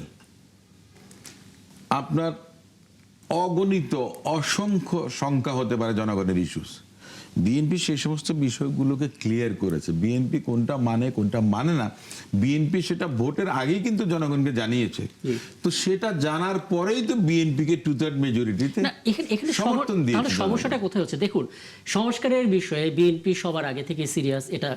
আপনার অগণিত অসংখ্য সংখ্যা হতে পারে জনগণের ইস্যুস। বিএনপি সেই সমস্ত বিষয়গুলোকে ক্লিয়ার করেছে। বিএনপি কোনটা মানে কোনটা মানে না, বিএনপি সেটা ভোটের আগেই কিন্তু জনগণকে জানিয়েছে। তো সেটা জানার পরেই তো বিএনপিকে 2/3 মেজরিটিতে না, এখানে সমর্থন তাহলে দিয়েছে। সমস্যাটা কোথায় হচ্ছে? দেখুন, সংস্কারের বিষয়ে বিএনপি সবার আগে থেকে সিরিয়াস, এটা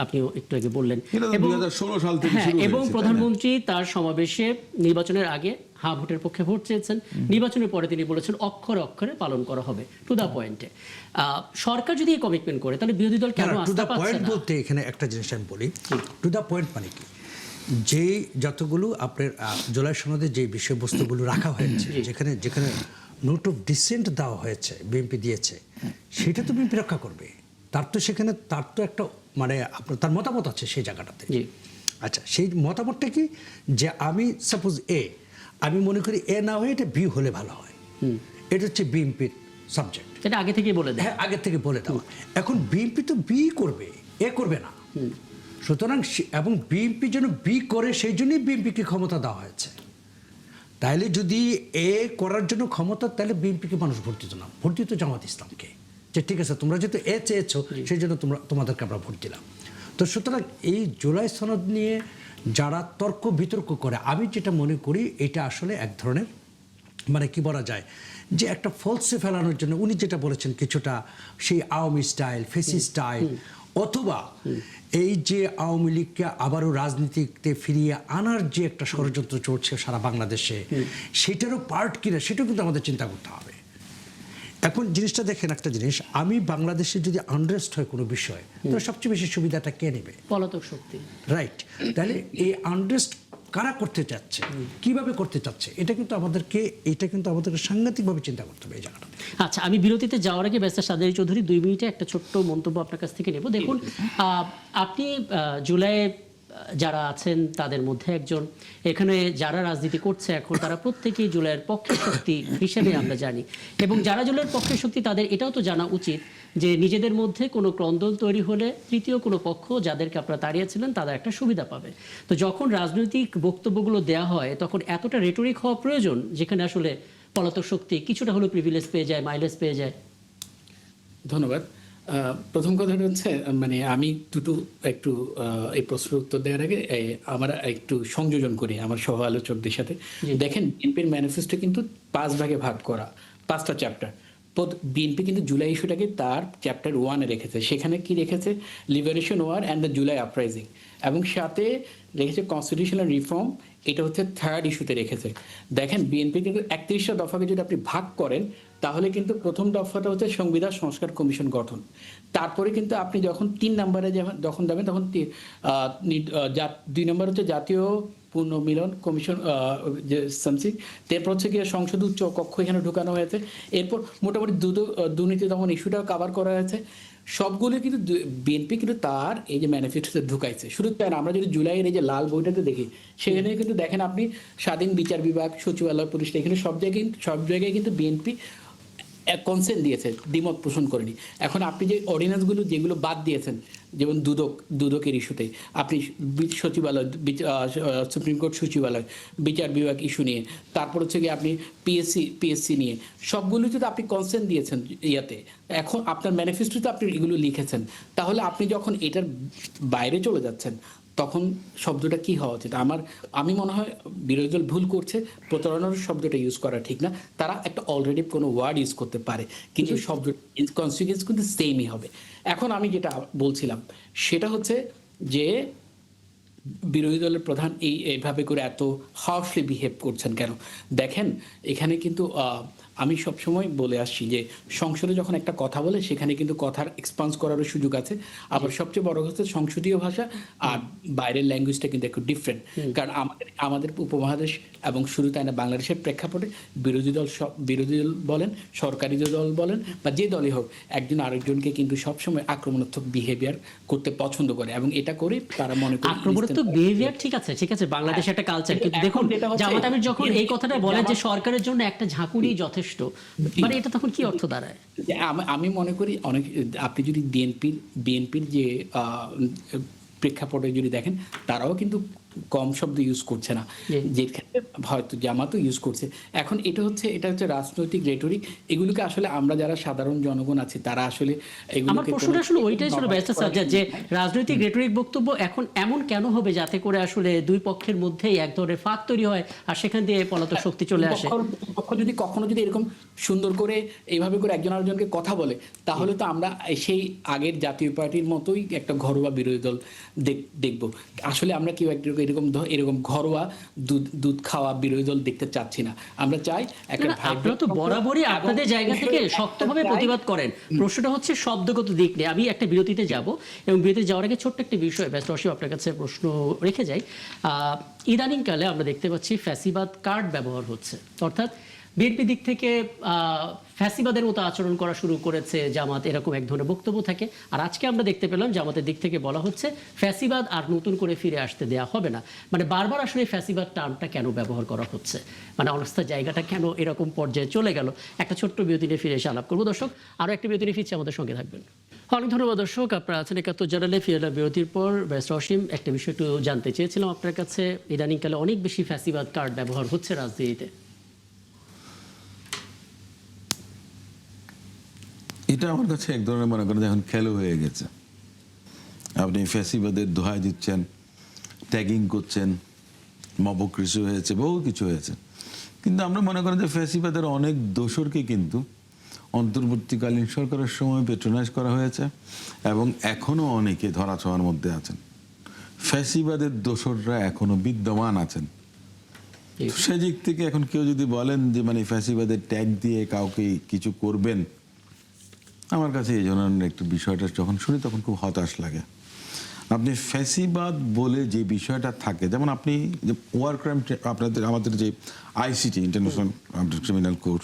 আপনিও একটু আগে বললেন। এটা তো 2016 সাল থেকে হ্যাঁ, শুরু হয়েছে, এবং তাই না? প্রধানমন্ত্রী তার সমাবেশে নির্বাচনের আগে হ্যাঁ ভোটের পক্ষে ভোট চেয়েছেন, নির্বাচনের পরে তিনি বলেছেন অক্ষরে অক্ষরে পালন করা হবে, টু দা পয়েন্টে। সরকার যদি এই কমিটমেন্ট করে তাহলে বিরোধী দল কেন টু আস্থা দ্য পাচ্ছে পয়েন্ট না? বলতে এখানে একটা জিনিস আমি বলি, টু দ্য পয়েন্ট মানে কি, যে যতগুলো আপনার জুলাই সনদে যে বিষয়বস্তুগুলো রাখা হয়েছে, যেখানে যেখানে নোট অফ ডিসেন্ট দেওয়া হয়েছে, বিএনপি দিয়েছে, সেটা তো বিএনপি রক্ষা করবে। তার তো সেখানে তার তো একটা মানে আপনার তার মতামত আছে সেই জায়গাটাতে। জি আচ্ছা, সেই মতামতটা কি, যে আমি সাপোজ আমি মনে করি না হয়ে এটা বি হলে ভালো হয়, এটা হচ্ছে বিএনপির সাবজেক্ট। এটা আগে থেকেই বলে দেয়। হ্যাঁ, আগে থেকে বলে দেওয়া। এখন বিএনপি তো বি করবে, করবে না। সুতরাং এবং বিএনপি যেন বি করে সেই জন্যই বিএনপিকে ক্ষমতা দেওয়া হয়েছে। তাইলে যদি করার জন্য ক্ষমতা, তাহলে বিএনপিকে মানুষ ভোট দিত না, ভোট দিত জামাত ইসলামকে, যে ঠিক আছে তোমরা যেহেতু চেয়েছো সেই জন্য তোমাদেরকে আমরা ভোট দিলাম। তো সুতরাং এই জুলাই সনদ নিয়ে যারা তর্ক বিতর্ক করে, আমি যেটা মনে করি এটা আসলে এক ধরনের মানে কি বলা যায়, যে একটা ফলসে ফেলানোর জন্য উনি যেটা বলেছেন কিছুটা সেই আওয়ামী স্টাইল, ফেসি স্টাইল, অথবা এই যে আওয়ামী লীগকে আবারও রাজনীতিতে ফিরিয়ে আনার যে একটা ষড়যন্ত্র চলছে সারা বাংলাদেশে, সেটারও পার্ট কিনা সেটাও কিন্তু আমাদের চিন্তা করতে হবে। এখন জিনিসটা দেখেন, একটা জিনিস, আমি বাংলাদেশে যদি আনরেস্ট হয় কোনো বিষয়, তাহলে সবচেয়ে বেশি সুবিধাটা কে নেবে? পলাতক শক্তি। রাইট। তাহলে এই আনরেস্ট কারা করতে চাচ্ছে, কিভাবে করতে চাচ্ছে, এটা কিন্তু আমাদেরকে সাংঘাতিকভাবে চিন্তা করতে হবে এই জায়গাটা। আচ্ছা, আমি বিরতিতে যাওয়ার আগে ব্যারিস্টার সাদেরী চৌধুরী 2 মিনিটে একটা ছোট্ট মন্তব্য আপনার কাছ থেকে নেব। দেখুন, আপনি জুলাইয়ে যারা আছেন তাদের মধ্যে একজন, এখানে যারা রাজনীতি করছে এখন তারা প্রত্যেকেই জুলাইয়ের পক্ষের শক্তি হিসেবে আমরা জানি, এবং যারা জুলাইয়ের পক্ষের শক্তি তাদের এটাও তো জানা উচিত যে নিজেদের মধ্যে কোনো ক্রন্দল তৈরি হলে তৃতীয় কোনো পক্ষ যাদেরকে আপনারা তাড়িয়েছিলেন তারা একটা সুবিধা পাবে। তো যখন রাজনৈতিক বক্তব্যগুলো দেওয়া হয় তখন এতটা রেটরিক হওয়া প্রয়োজন যেখানে আসলে পলাতক শক্তি কিছুটা হলেও প্রিভিলেজ পেয়ে যায়, মাইলেজ পেয়ে যায়? ধন্যবাদ। প্রথম কথাটা হচ্ছে, মানে আমি একটু এই প্রশ্নের উত্তর দেওয়ার আগে আমরা একটু সংযোজন করি আমার সহ আলোচকদের সাথে। দেখেন, বিএনপির ম্যানিফেস্টো কিন্তু 5 ভাগে ভাগ করা, 5টা চ্যাপ্টার। বিএনপি কিন্তু জুলাই ইস্যুটাকে তার চ্যাপ্টার 1-এ রেখেছে। সেখানে কি রেখেছে? Liberation war and the July uprising, এবং সাথে রেখেছে কনস্টিটিউশনাল রিফর্ম, এটা হচ্ছে 3rd ইস্যুতে রেখেছে। দেখেন, বিএনপি কিন্তু 31টা দফাকে যদি আপনি ভাগ করেন তাহলে কিন্তু প্রথম দফাটা হচ্ছে সংবিধান সংস্কার কমিশন গঠন। তারপরে কিন্তু আপনি যখন 3 নম্বরে যখন যাবেন তখন 2 নম্বর হচ্ছে জাতীয় পুনর্মিলন কমিশন যে সামথিং, তারপর হচ্ছে গিয়ে সংসদ উচ্চ কক্ষ এখানে ঢুকানো হয়েছে। এরপর মোটামুটি দুর্নীতি দমন ইস্যুটাও কভার করা হয়েছে। সবগুলো কিন্তু বিএনপি কিন্তু তার এই যে ম্যানিফেস্টোতে ঢুকাইছে। শুধু তাই না, আমরা যদি জুলাইয়ের এই যে লাল বইটাতে দেখি, সেখানে কিন্তু দেখেন আপনি স্বাধীন বিচার বিভাগ, সচিবালয়, পুলিশ, এখানে সব জায়গায় কিন্তু বিএনপি কনসেন্ট দিয়েছে, দ্বিমত পোষণ করেনি। এখন আপনি যে অর্ডিন্যান্সগুলো যেগুলো বাদ দিয়েছেন, যেমন দুদকের ইস্যুতে আপনি সচিবালয়, সুপ্রিম কোর্ট সচিবালয়, বিচার বিভাগ ইস্যু নিয়ে, তারপর হচ্ছে গিয়ে আপনি পিএসসি নিয়ে, সবগুলোতে তো আপনি কনসেন্ট দিয়েছেন ইয়াতে। এখন আপনার ম্যানিফেস্টোতে আপনি এগুলো লিখেছেন, তাহলে আপনি যখন এটার বাইরে চলে যাচ্ছেন তখন শব্দটা কি হওয়া উচিত? আমি মনে হয় বিরোধী দল ভুল করছে, প্রতারণার শব্দটা ইউজ করা ঠিক না। তারা একটা অলরেডি কোনো ওয়ার্ড ইউজ করতে পারে, কিন্তু শব্দ কনসিকুয়েন্স কিন্তু সেমই হবে। এখন আমি যেটা বলছিলাম সেটা হচ্ছে যে বিরোধী দলের প্রধান এইভাবে করে এত হার্শলি বিহেভ করছেন কেন? দেখেন, এখানে কিন্তু আমি সবসময় বলে আসছি যে সংসদে যখন একটা কথা বলে সেখানে কিন্তু কথার এক্সপান্স করারও সুযোগ আছে। আবার সবচেয়ে বড় হচ্ছে সংসদীয় ভাষা আর বাইরের ল্যাঙ্গুয়েজটা কিন্তু একটু ডিফারেন্ট। কারণ আমাদের উপমহাদেশ এবং শুরু তাই না বাংলাদেশের প্রেক্ষাপটে বিরোধী দল বলেন, সরকারি দল বলেন বা যে দলই হোক, একজন আরেকজনকে কিন্তু সবসময় আক্রমণাত্মক বিহেভিয়ার করতে পছন্দ করে, এবং এটা করে তারা মনে করে আক্রমণাত্মক বিহেভিয়ার। ঠিক আছে, বাংলাদেশে একটা কালচার। কিন্তু দেখুন, জামাত আমির যখন এই কথাটা বলেন যে সরকারের জন্য একটা ঝাঁকুনি যথেষ্ট, মানে এটা তখন কি অর্থ দাঁড়ায়? আমি মনে করি অনেক, আপনি যদি বিএনপির যে প্রেক্ষাপটে যদি দেখেন, তারাও কিন্তু কম শব্দ ইউজ করছে না, যেখানে হয়তো জামাতও ইউজ করছে। এখন এটা হচ্ছে রাজনৈতিক রেটরিক। এগুলোকে আসলে আমরা যারা সাধারণ জনগণ আছি তারা আসলে আমার প্রশ্নটা আসলে ওইটাই ছিল ব্যারিস্টার সাজ্জাদ, যে রাজনৈতিক রেটরিক বক্তব্য এখন এমন কেন হবে যাতে করে আসলে দুই পক্ষের মধ্যেই এক ধরনের ফাঁক তৈরি হয় আর সেখান দিয়ে পলাতক শক্তি চলে আসে? যদি কখনো এরকম সুন্দর করে এইভাবে করে একজন আরেকজনকে কথা বলে, তাহলে তো আমরা সেই আগের জাতীয় পার্টির মতোই একটা ঘরোয়া বিরোধী দল দেখব। আসলে আমরা কেউ এরকম ঘরোয়া দুধ খাওয়া বিরোধী দল দেখতে চাচ্ছি না। আমরা চাই আপনারা তো বরাবরই আপনাদের জায়গা থেকে শক্তভাবে প্রতিবাদ করেন। প্রশ্নটা হচ্ছে শব্দগত দিক নিয়ে। আমি একটা বিরতিতে যাব, এবং বিরতিতে যাওয়ার আগে ছোট্ট একটা বিষয় ব্যারিস্টার অসীম আপনার কাছে প্রশ্ন রেখে যাই। ইদানিংকালে আমরা দেখতে পাচ্ছি ফ্যাসিবাদ কার্ড ব্যবহার হচ্ছে, অর্থাৎ বিএনপি দিক থেকে ফ্যাসিবাদের মতো আচরণ করা শুরু করেছে জামাত, এরকম এক ধরনের বক্তব্য থাকে। আর আজকে আমরা দেখতে পেলাম জামাতের দিক থেকে বলা হচ্ছে ফ্যাসিবাদ আর নতুন করে ফিরে আসতে দেয়া হবে না। মানে বারবার আসলে ফ্যাসিবাদ টার্মটা কেন ব্যবহার করা হচ্ছে, মানে অনাস্থা জায়গাটা কেন এরকম পর্যায়ে চলে গেল? একটা ছোট্ট বিরতি নিয়ে ফিরে এসে আলাপ করবো। দর্শক, আরও একটা বিরতি নিয়ে ফিরছি, আমাদের সঙ্গে থাকবেন। অনেক ধন্যবাদ দর্শক, আপনারা আছেন একাত্তর জানালে। ফিরে বিরতির পর ব্যারিস্টার অসীম, একটা বিষয় একটু জানতে চেয়েছিলাম আপনার কাছে। ইদানিংকালে অনেক বেশি ফ্যাসিবাদ কার্ড ব্যবহার হচ্ছে রাজনীতিতে। এটা আমার কাছে এক ধরনের মনে করেন এখন খেলো হয়ে গেছে। আপনি ফ্যাসিবাদের দোহাই দিচ্ছেন, ট্যাগিং করছেন, মবকৃষি হয়েছে, বহু কিছু হয়েছে, কিন্তু আমরা মনে করেন যে ফ্যাসিবাদের অনেক দোসরকে কিন্তু অন্তর্বর্তীকালীন সরকারের সময় পেট্রোনাইজ করা হয়েছে এবং এখনো অনেকে ধরাছোঁয়ার মধ্যে আছেন। ফ্যাসিবাদের দোসররা এখনো বিদ্যমান আছেন। সেদিক থেকে এখন কেউ যদি বলেন যে মানে ফ্যাসিবাদের ট্যাগ দিয়ে কাউকে কিছু করবেন, আমার কাছে এই ধরনের একটু বিষয়টা যখন শুনি তখন খুব হতাশ লাগে। আপনি ফ্যাসিবাদ বলে যে বিষয়টা থাকে, যেমন আপনি যে ওয়ার ক্রাইম আমাদের যে আইসিটি ইন্টারন্যাশনাল ক্রিমিনাল কোর্ট,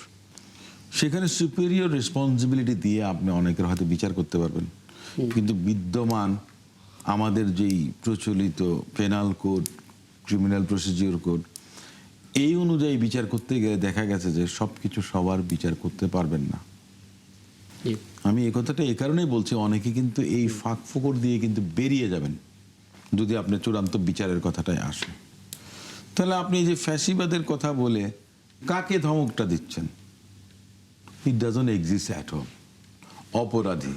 সেখানে সুপিরিয়র রেসপন্সিবিলিটি দিয়ে আপনি অনেকের হয়তো বিচার করতে পারবেন, কিন্তু বিদ্যমান আমাদের যেই প্রচলিত penal code, criminal procedure code, এই অনুযায়ী বিচার করতে গেলে দেখা গেছে যে সবকিছু সবার বিচার করতে পারবেন না। আমি এই কথাটা এই কারণেই বলছি, অনেকে কিন্তু এই ফাঁক ফোকর দিয়ে কিন্তু বেরিয়ে যাবেন যদি আপনি চূড়ান্ত বিচারের কথাটাই আসে। তাহলে আপনি যে ফ্যাসিবাদের কথা বলে কাকে ধমকটা দিচ্ছেন? It doesn't exist at all. অপরাধী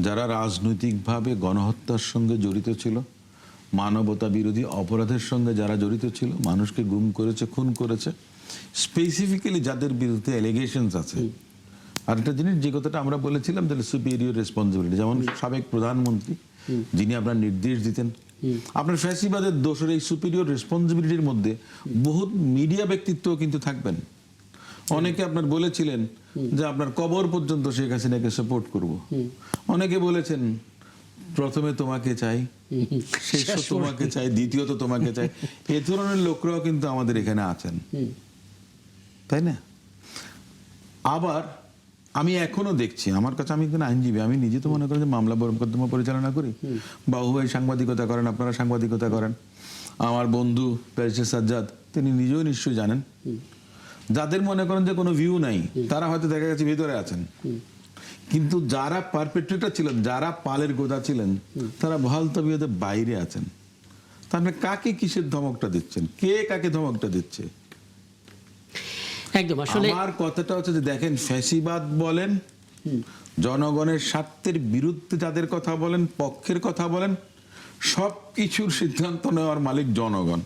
যারা রাজনৈতিকভাবে গণহত্যার সঙ্গে জড়িত ছিল, মানবতা বিরোধী অপরাধের সঙ্গে যারা জড়িত ছিল, মানুষকে গুম করেছে, খুন করেছে, স্পেসিফিক্যালি যাদের বিরুদ্ধে অ্যালিগেশনস আছে। আর একটা জিনিস যে কথাটা আমরা বলেছিলাম, তাহলে সুপিরিয়র রেসপন্সিবিলিটি, যেমন সাবেক প্রধানমন্ত্রী যিনি আপনার নির্দেশ দিতেন, আপনার ফ্যাসিবাদের দোষের এই সুপিরিয়র রেসপন্সিবিলিটির মধ্যে বহুত মিডিয়া ব্যক্তিত্ব কিন্তু থাকবেন। অনেকে আপনার বলেছিলেন যে আপনার কবর পর্যন্ত শেখ হাসিনাকে সাপোর্ট করব। অনেকে বলেছেন প্রথমে তোমাকে চাই, শেষ তোমাকে চাই, দ্বিতীয়ত তোমাকে চাই। এ ধরনের লোকরাও কিন্তু আমাদের এখানে আছেন, তাই না? আবার আমি এখনো দেখছি, আমার কাছে, আমি একজন আইনজীবী, আমি নিজে তো মনে করি যে মামলা মোকদ্দমা পরিচালনা করি, বাবু ভাই সাংবাদিকতা করেন, আপনারা সাংবাদিকতা করেন, আমার বন্ধু ব্যারিস্টার সাজ্জাদ তিনি নিজেও নিশ্চয়ই জানেন, যাদের মনে করেন যে কোনো ভিউ নাই, তারা হয়তো দেখা গেছে ভিতরে আছেন, কিন্তু যারা পারপেট্রেটর ছিলেন, যারা পালের গোদা ছিলেন, তারা বহাল তবিয়তে বাইরে আছেন। তাহলে কাকে কিসের ধমকটা দিচ্ছেন? কে কাকে ধমকটা দিচ্ছে? একদম। আসলে আমার কথাটা হচ্ছে যে দেখেন, ফ্যাসিবাদ বলেন, জনগণের স্বার্থের বিরুদ্ধে যাদের কথা বলেন, পক্ষের কথা বলেন, সবকিছুর সিদ্ধান্ত নেওয়ার মালিক জনগণ।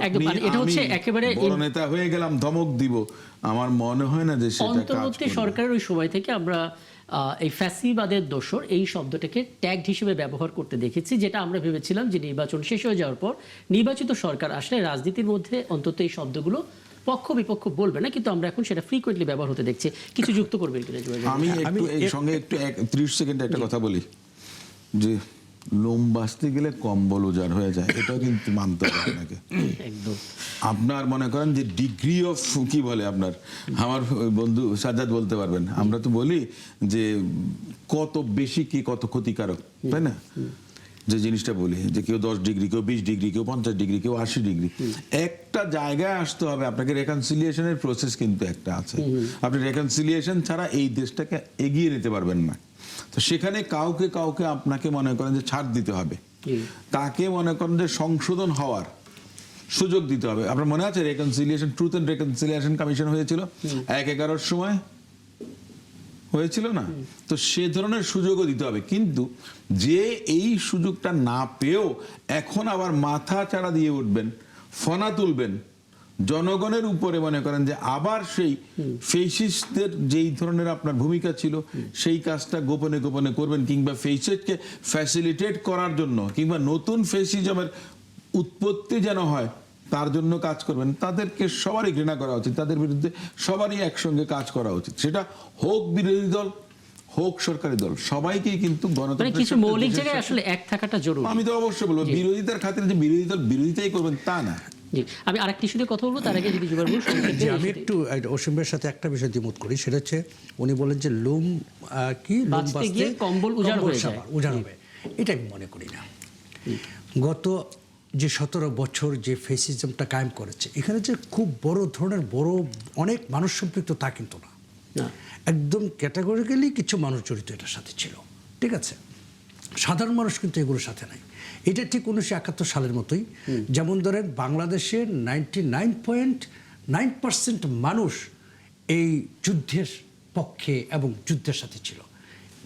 একদম, এটা হচ্ছে একেবারে বড় নেতা হয়ে গেলাম, ধমক দিব, আমার মনে হয় না যে সেটা কাজ অন্তর্বর্তী করবে। সরকারের ওই সময় থেকে আমরা এই ফ্যাসিবাদের দোসর এই শব্দটাকে ট্যাগ হিসেবে ব্যবহার করতে দেখেছি, যেটা আমরা ভেবেছিলাম যে নির্বাচন শেষ হয়ে যাওয়ার পর নির্বাচিত সরকার আসলে রাজনীতির মধ্যে অন্তত এই শব্দগুলো পক্ষ বিপক্ষ বলবে না, কিন্তু আমরা এখন সেটা ফ্রিকোয়েন্টলি ব্যবহার হতে দেখছি। কিছু যুক্ত করবেন কিনা জুবাইর ভাই? আমি একটু এই সঙ্গে একটু 30 সেকেন্ডে একটা কথা বলি, যে লোম বাঁচতে গেলে কম্বল উজাড় হয়ে যায়, এটাও কিন্তু মানতে হবে আপনাকে। একদম। আপনার মনে করেন যে ডিগ্রি অফ কি বলে আপনার, আমার বন্ধু সাজ্জাদ বলতে পারবেন, আমরা তো বলি যে কত বেশি কি কত ক্ষতিকারক, তাই না? যে জিনিসটা বলি যে কেউ 10 ডিগ্রি, কেউ 20 ডিগ্রি, কেউ 50 ডিগ্রি, কেউ 80 ডিগ্রি। একটা জায়গায় আসতে হবে আপনাকে, রেকনসিলিয়েশনের প্রসেস কিন্তু একটা আছে। আপনি রেকনসিলিয়েশন ছাড়া এই দেশটাকে এগিয়ে নিতে পারবেন না। তো সেখানে কাউকে কাউকে আপনাকে মনে করেন যে ছাড় দিতে হবে, তাকে মনে করেন যে সংশোধন হওয়ার সুযোগ দিতে হবে। আপনার মনে আছে reconciliation, truth and reconciliation commission হয়েছিল 1/11 সময়, হয়েছিল না? তো সে ধরনের সুযোগও দিতে হবে। কিন্তু যে এই সুযোগটা না পেয়েও এখন আবার মাথা চাড়া দিয়ে উঠবেন, ফনা তুলবেন জনগণের উপরে, মনে করেন যে আবার সেই ফেসিস্টদের যেই ধরনের আপনার ভূমিকা ছিল সেই কাজটা গোপনে গোপনে করবেন, কিংবা ফেসিস্টকে ফ্যাসিলিটেট করার জন্য, কিংবা নতুন ফেসিজমের উৎপত্তি যেন হয় তার জন্য কাজ করবেন, তাদেরকে সবারই ঘৃণা করা উচিত, তাদের বিরুদ্ধে সবারই একসঙ্গে কাজ করা উচিত। সেটা হোক বিরোধী দল, হোক সরকারি দল, সবাইকেই কিন্তু মানে কিছু মৌলিক জায়গায় আসলে এক থাকাটা জরুরি। আমি তো অবশ্যই বলবো, বিরোধিতার খাতিরে যে বিরোধী দল বিরোধিতাই করবেন তা না। জি, আমি আরেকটি ইস্যুতে কথা বলবো, তার আগে যদি জুবাইর ভাই সংক্ষেপে যে আমি একটু অসীম ভাইয়ের সাথে একটা বিষয় দ্বিমত করি, সেটা হচ্ছে উনি বলেন যে লোম বাঁচতে গিয়ে কম্বল উজাড় হয়ে যায়, উজাড় হবে, এটা আমি মনে করি না। গত যে 17 বছর যে ফেসিজমটা কায়েম করেছে, এখানে যে খুব বড় ধরনের অনেক মানুষ সম্পৃক্ত তা কিন্তু না, একদম ক্যাটাগরিক্যালি কিছু মানুষ জড়িত এটার সাথে ছিল, ঠিক আছে? সাধারণ মানুষ কিন্তু এগুলোর সাথে নাই। এটা ঠিক 1971 সালের মতোই, যেমন ধরেন বাংলাদেশের 99.9% মানুষ এই যুদ্ধের পক্ষে এবং যুদ্ধের সাথে ছিল,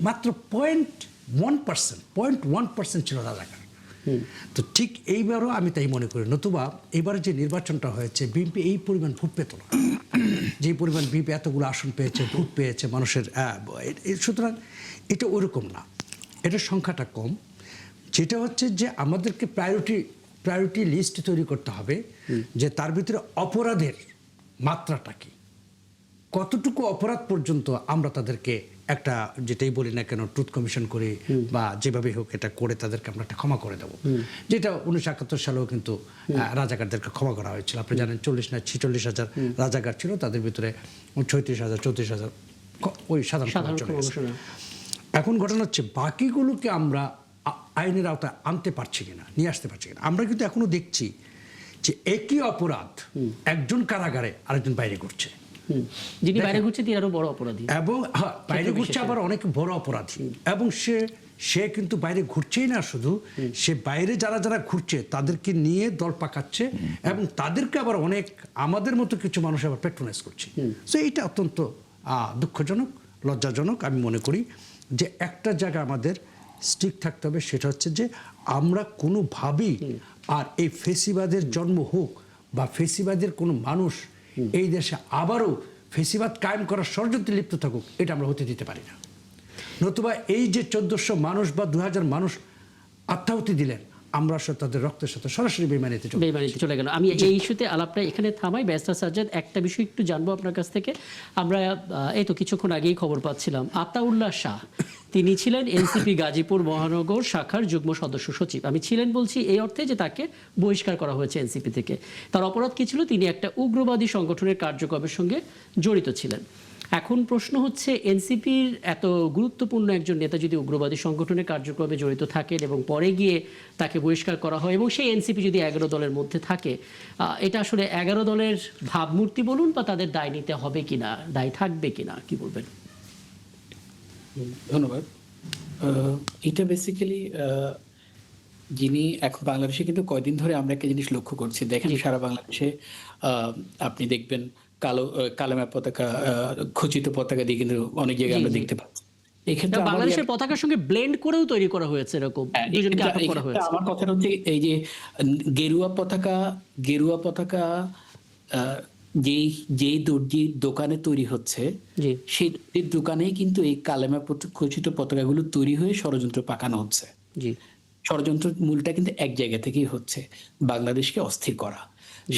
মাত্র 0.1% ছিল রাজাকার। তো ঠিক এইবারও আমি তাই মনে করি, নতুবা এবার যে নির্বাচনটা হয়েছে বিএনপি এই পরিমাণ ভোট পেত না। যে পরিমাণ বিএনপি এতগুলো আসন পেয়েছে, ভোট পেয়েছে মানুষের, সুতরাং এটা ওইরকম না, এটার সংখ্যাটা কম। যেটা হচ্ছে যে আমাদেরকে প্রায়োরিটি লিস্ট তৈরি করতে হবে, যে তার ভিতরে অপরাধের মাত্রাটা কি, কতটুকু অপরাধ পর্যন্ত আমরা তাদেরকে একটা, যেটাই বলি না কেন, ট্রুথ কমিশন করে বা যেভাবে হোক এটা করে তাদেরকে আমরা একটা ক্ষমা করে দেবো, যেটা 1971 সালেও কিন্তু রাজাকারদেরকে ক্ষমা করা হয়েছিল। আপনি জানেন 40 না 46,000 রাজাকার ছিল, তাদের ভিতরে 36,000 34,000 ওই সাধারণ চলে গেছে। এখন ঘটনা হচ্ছে বাকিগুলোকে আমরা আইনের আওতায় আনতে পারছি কিনা, নিয়ে আসতে পারছি কিনা। আমরা কিন্তু এখনো দেখছি যে একই অপরাধ একজন কারাগারে আরেকজন বাইরে করছে, যিনি বাইরে ঘুরছে তিনি আরো বড় অপরাধী, এবং বাইরে ঘুরছে আবার অনেক বড় অপরাধী, এবং সে কিন্তু বাইরে ঘুরছেই না, শুধু সে বাইরে যারা যারা ঘুরছে তাদেরকে নিয়ে দল পাকাচ্ছে, এবং তাদেরকে আবার অনেক আমাদের মতো কিছু মানুষ আবার প্যাট্রোনাইজ করছে। তো এইটা অত্যন্ত দুঃখজনক, লজ্জাজনক। আমি মনে করি যে একটা জায়গা আমাদের স্টিক থাকতে হবে, সেটা হচ্ছে যে আমরা কোনোভাবেই আর এই ফেসিবাদের জন্ম হোক বা ফেসিবাদের কোনো মানুষ এই দেশে আবারও ফেসিবাদ কায়েম করার ষড়যন্ত্রে লিপ্ত থাকুক, এটা আমরা হতে দিতে পারি না। নতুবা এই যে 1400 মানুষ বা 2000 মানুষ আত্মাহুতি দিলেন, আমরা আসলে তাদের রক্তের সাথে সরাসরি বেইমানিতে চলে গেল। আমি এই ইস্যুতে আলাপটা এখানে থামাই। ব্যারিস্টার সাজ্জাদ, একটা বিষয় একটু জানবো আপনার কাছ থেকে। আমরা এই তো কিছুক্ষণ আগেই খবর পাচ্ছিলাম, আতাউল্লাহ শাহ তিনি ছিলেন এনসিপি গাজীপুর মহানগর শাখার যুগ্ম সদস্য সচিব। আমি ছিলেন বলছি এই অর্থে যে তাকে বহিষ্কার করা হয়েছে এনসিপি থেকে। তার অপরাধ কি ছিল? তিনি একটা উগ্রবাদী সংগঠনের কার্যক্রমের সঙ্গে জড়িত ছিলেন। এখন প্রশ্ন হচ্ছে, এনসিপির এত গুরুত্বপূর্ণ একজন নেতা যদি উগ্রবাদী সংগঠনের কার্যক্রমে জড়িত থাকেন এবং পরে গিয়ে তাকে বহিষ্কার করা হয়, এবং সেই এনসিপি যদি 11 দলের মধ্যে থাকে, এটা আসলে 11 দলের ভাবমূর্তি বলুন বা তাদের দায় নিতে হবে কিনা, দায় থাকবে কিনা, কি বলবেন? ধন্যবাদ। এটা বেসিক্যালি যিনি এখন বাংলাদেশে কিন্তু কয়দিন ধরে আমরা একটা জিনিস লক্ষ্য করছি, দেখেন সারা বাংলাদেশে আপনি দেখবেন কালেমা পতাকা, খচিত পতাকা দিয়ে কিন্তু অনেক জায়গায় আমরা দেখতে পাচ্ছি। এক্ষেত্রে বাংলাদেশের পতাকার সঙ্গে ব্লেন্ড করেও তৈরি করা হয়েছে এরকম, দুজনকে আটক করা হয়েছে। আমার কথা হচ্ছে এই যে গেরুয়া পতাকা যেই দর্জির দোকানে তৈরি হচ্ছে, সেই দোকানেই কিন্তু এই কালেমা খচিত পতাকাগুলো তৈরি হয়ে ষড়যন্ত্র পাকানো হচ্ছে। ষড়যন্ত্র মূলটা কিন্তু এক জায়গা থেকেই হচ্ছে, বাংলাদেশকে অস্থির করা।